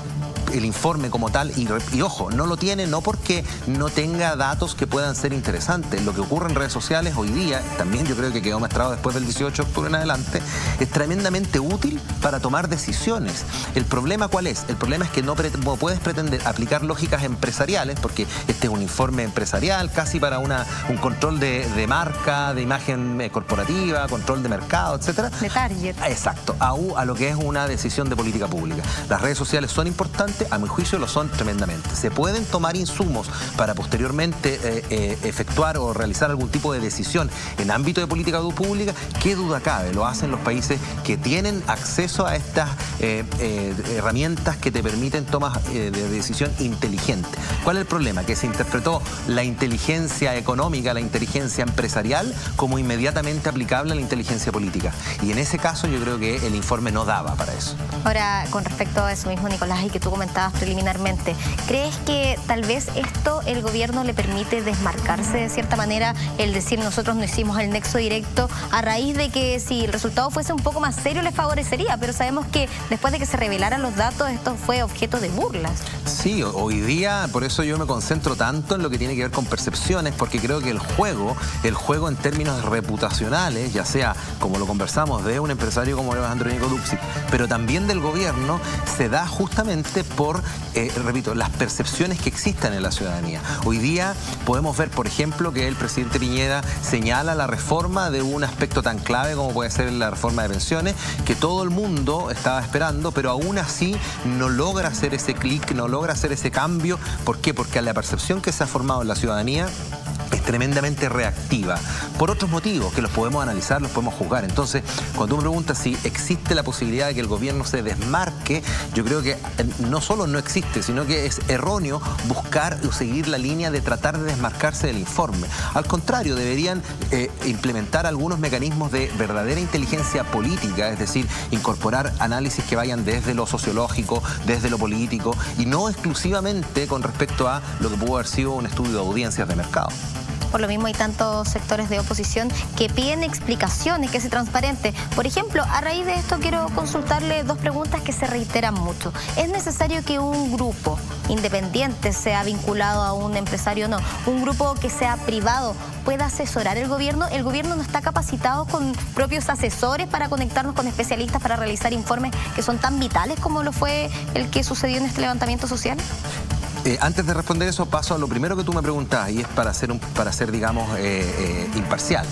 el informe como tal, y ojo, no lo tiene no porque no tenga datos que puedan ser interesantes. Lo que ocurre en redes sociales hoy día, también yo creo que quedó mostrado después del 18 de octubre en adelante, es tremendamente útil para tomar decisiones. ¿El problema cuál es? El problema es que no puedes pretender aplicar lógicas empresariales, porque este es un informe empresarial, casi para un control de marca, de imagen corporativa, control de mercado, etcétera. De target. Exacto, a lo que es una decisión de política pública. Las redes sociales son importantes, a mi juicio lo son tremendamente. Se pueden tomar insumos para posteriormente efectuar o realizar algún tipo de decisión en ámbito de política pública. ¿Qué duda cabe? Lo hacen los países que tienen acceso a estas herramientas que te permiten tomas de decisión inteligente. ¿Cuál es el problema? Que se interpretó la inteligencia económica, la inteligencia empresarial como inmediatamente aplicable a la inteligencia política. Y en ese caso yo creo que el informe no daba para eso. Ahora, con respecto a eso mismo, Nicolás, y que tú comentabas preliminarmente, ¿crees que tal vez esto el gobierno le permite desmarcarse de cierta manera, el decir nosotros no hicimos el nexo directo, a raíz de que si el resultado fuese un poco más serio les favorecería? Pero sabemos que después de que se revelaran los datos, esto fue objeto de burlas. Sí, hoy día, por eso yo me concentro tanto en lo que tiene que ver con percepciones, porque creo que el juego en términos reputacionales, ya sea, como lo conversamos, de un empresario como Andrónico Luksic, pero también del gobierno, se da justamente por, repito, las percepciones que existen en la ciudadanía. Hoy día podemos ver, por ejemplo, que el presidente Piñera señala la reforma de un aspecto tan clave como puede ser la reforma de pensiones, que todo el mundo estaba esperando, pero aún así no logra hacer ese clic, no logra hacer ese cambio. ¿Por qué? Porque la percepción que se ha formado en la ciudadanía es es tremendamente reactiva, por otros motivos que los podemos analizar, los podemos juzgar. Entonces, cuando uno pregunta si existe la posibilidad de que el gobierno se desmarque, yo creo que no solo no existe, sino que es erróneo buscar o seguir la línea de tratar de desmarcarse del informe. Al contrario, deberían implementar algunos mecanismos de verdadera inteligencia política, es decir, incorporar análisis que vayan desde lo sociológico, desde lo político, y no exclusivamente con respecto a lo que pudo haber sido un estudio de audiencias de mercado. Por lo mismo hay tantos sectores de oposición que piden explicaciones, que sea transparente. Por ejemplo, a raíz de esto quiero consultarle dos preguntas que se reiteran mucho. ¿Es necesario que un grupo independiente sea vinculado a un empresario o no? ¿Un grupo que sea privado pueda asesorar el gobierno? ¿El gobierno no está capacitado con propios asesores para conectarnos con especialistas para realizar informes que son tan vitales como lo fue el que sucedió en este levantamiento social? Antes de responder eso, paso a lo primero que tú me preguntabas, y es para ser digamos, imparcial.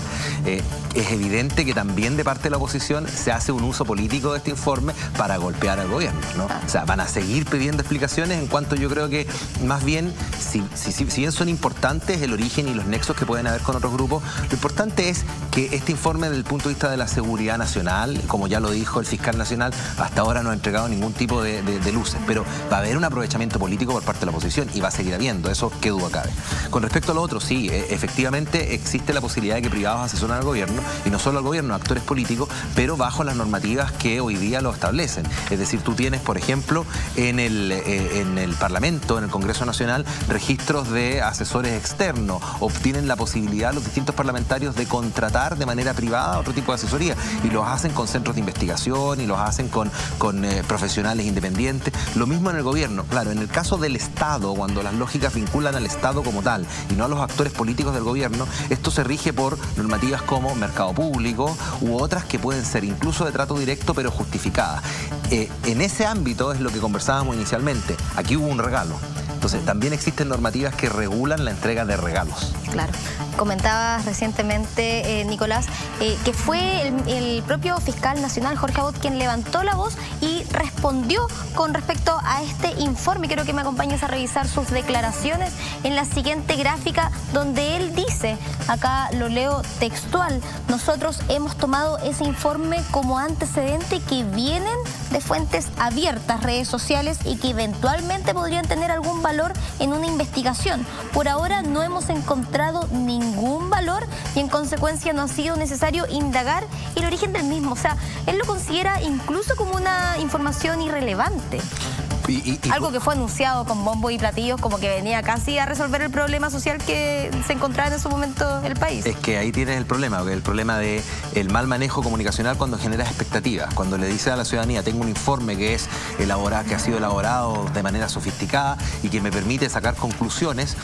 Es evidente que también de parte de la oposición se hace un uso político de este informe para golpear al gobierno, ¿no? O sea, van a seguir pidiendo explicaciones en cuanto yo creo que, más bien, si bien son importantes el origen y los nexos que pueden haber con otros grupos, lo importante es que este informe, desde el punto de vista de la seguridad nacional, como ya lo dijo el fiscal nacional, hasta ahora no ha entregado ningún tipo de luces, pero va a haber un aprovechamiento político por parte de la oposición y va a seguir habiendo, eso qué duda cabe. Con respecto a lo otro, sí, efectivamente existe la posibilidad de que privados asesoren al gobierno, y no solo al gobierno, a actores políticos, pero bajo las normativas que hoy día lo establecen. Es decir, tú tienes, por ejemplo, en el Parlamento, en el Congreso Nacional, registros de asesores externos, obtienen la posibilidad los distintos parlamentarios de contratar de manera privada otro tipo de asesoría, y los hacen con centros de investigación, y los hacen con profesionales independientes. Lo mismo en el gobierno. Claro, en el caso del Estado, cuando las lógicas vinculan al Estado como tal y no a los actores políticos del gobierno, esto se rige por normativas como mercado público u otras que pueden ser incluso de trato directo pero justificadas. En ese ámbito es lo que conversábamos inicialmente. Aquí hubo un regalo. Entonces, también existen normativas que regulan la entrega de regalos. Claro. Comentabas recientemente, Nicolás, que fue el propio fiscal nacional, Jorge Abot, quien levantó la voz y respondió con respecto a este informe. Quiero que me acompañes a revisar sus declaraciones en la siguiente gráfica, donde él dice, acá lo leo textual: nosotros hemos tomado ese informe como antecedente que vienen de fuentes abiertas, redes sociales, y que eventualmente podrían tener algún valor en una investigación. Por ahora no hemos encontrado ningún valor y en consecuencia no ha sido necesario indagar el origen del mismo. O sea, él lo considera incluso como una información irrelevante. Algo que fue anunciado con bombo y platillos, como que venía casi a resolver el problema social que se encontraba en ese momento el país. Es que ahí tienes el problema de el mal manejo comunicacional cuando generas expectativas, cuando le dices a la ciudadanía, tengo un informe que es elaborado, que ha sido elaborado de manera sofisticada y que me permite sacar conclusiones.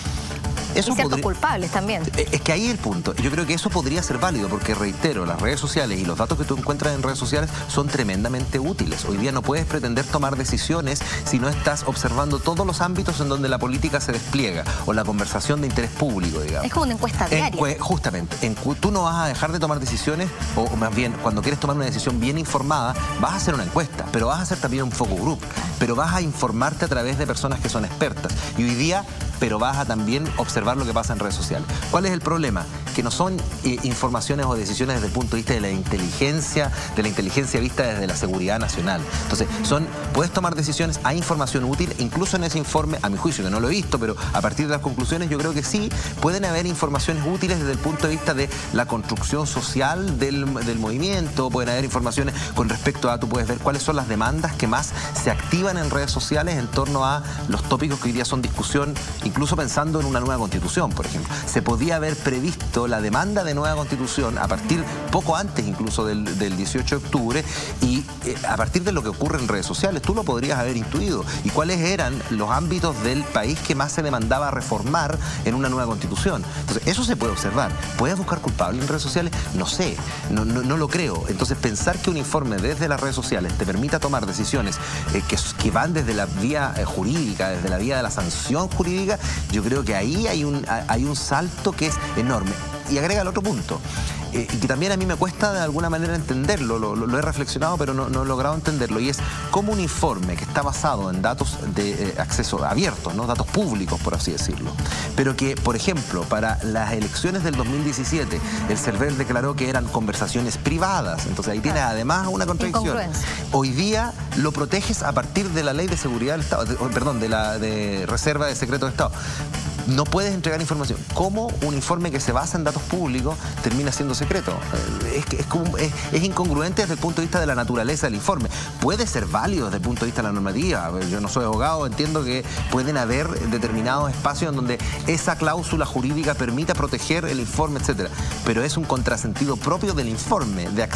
Eso y ciertos culpables también. Es que ahí es el punto. Yo creo que eso podría ser válido porque, reitero, las redes sociales y los datos que tú encuentras en redes sociales son tremendamente útiles. Hoy día no puedes pretender tomar decisiones si no estás observando todos los ámbitos en donde la política se despliega o la conversación de interés público, digamos. Es como una encuesta diaria. Justamente. Tú no vas a dejar de tomar decisiones, o más bien, cuando quieres tomar una decisión bien informada, vas a hacer una encuesta, pero vas a hacer también un focus group, pero vas a informarte a través de personas que son expertas. Y hoy día, pero vas a también observar lo que pasa en redes sociales. ¿Cuál es el problema? Que no son informaciones o decisiones desde el punto de vista de la inteligencia vista desde la seguridad nacional. Entonces, puedes tomar decisiones, hay información útil, incluso en ese informe, a mi juicio, que no lo he visto, pero a partir de las conclusiones yo creo que sí, pueden haber informaciones útiles desde el punto de vista de la construcción social del movimiento, pueden haber informaciones con respecto a, tú puedes ver cuáles son las demandas que más se activan en redes sociales en torno a los tópicos que hoy día son discusión, incluso pensando en una nueva constitución, por ejemplo. Se podía haber previsto la demanda de nueva constitución a partir, poco antes incluso del 18 de octubre, y a partir de lo que ocurre en redes sociales, tú lo podrías haber intuido. ¿Y cuáles eran los ámbitos del país que más se demandaba reformar en una nueva constitución? Entonces, eso se puede observar. ¿Puedes buscar culpables en redes sociales? No sé, no lo creo. Entonces, pensar que un informe desde las redes sociales te permita tomar decisiones que van desde la vía jurídica, desde la vía de la sanción jurídica, yo creo que ahí hay un salto que es enorme. Y agrega el otro punto, y que también a mí me cuesta de alguna manera entenderlo, lo he reflexionado pero no he logrado entenderlo, y es cómo un informe que está basado en datos de acceso abiertos, ¿no? Datos públicos, por así decirlo, pero que, por ejemplo, para las elecciones del 2017, el CERVEL declaró que eran conversaciones privadas, entonces ahí tiene además una contradicción. Hoy día lo proteges a partir de la Ley de Seguridad del Estado, perdón, de la de Reserva de Secreto de Estado. No puedes entregar información. ¿Cómo un informe que se basa en datos públicos termina siendo secreto? Es incongruente desde el punto de vista de la naturaleza del informe. Puede ser válido desde el punto de vista de la normativa. Yo no soy abogado, entiendo que pueden haber determinados espacios en donde esa cláusula jurídica permita proteger el informe, etcétera. Pero es un contrasentido propio del informe de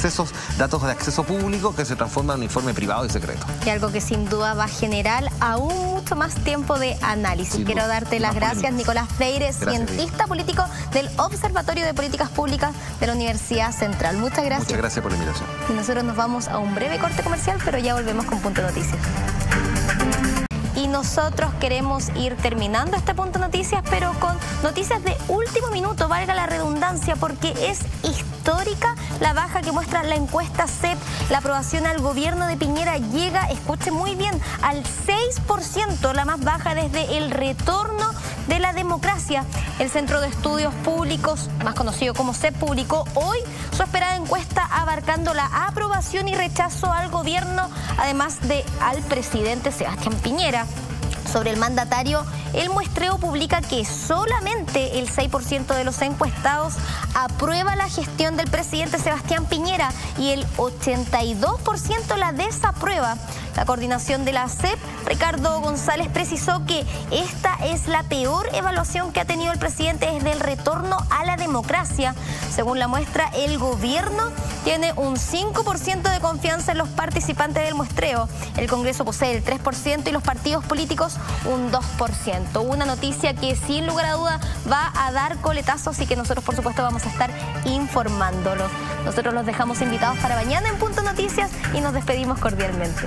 datos de acceso público que se transforma en un informe privado y secreto. Y algo que sin duda va a generar aún mucho más tiempo de análisis. Quiero darte las gracias, Nicolás Freire, cientista político del Observatorio de Políticas Públicas de la Universidad Central. Muchas gracias. Muchas gracias por la invitación. Y nosotros nos vamos a un breve corte comercial, pero ya volvemos con Punto Noticias. Y nosotros queremos ir terminando este Punto Noticias, pero con noticias de último minuto, valga la redundancia, porque es histórica la baja que muestra la encuesta CEP. La aprobación al gobierno de Piñera llega, escuche muy bien, al 6%, la más baja desde el retorno de la democracia. El Centro de Estudios Públicos, más conocido como CEP, publicó hoy su esperada encuesta abarcando la aprobación y rechazo al gobierno, además de al presidente Sebastián Piñera. Sobre el mandatario, el muestreo publica que solamente el 6% de los encuestados aprueba la gestión del presidente Sebastián Piñera y el 82% la desaprueba. La coordinación de la CEP, Ricardo González, precisó que esta es la peor evaluación que ha tenido el presidente desde el retorno a la democracia. Según la muestra, el gobierno tiene un 5% de confianza en los participantes del muestreo. El Congreso posee el 3% y los partidos políticos un 2%. Una noticia que sin lugar a duda va a dar coletazos y que nosotros por supuesto vamos a estar informándolos. Nosotros los dejamos invitados para mañana en Punto Noticias y nos despedimos cordialmente.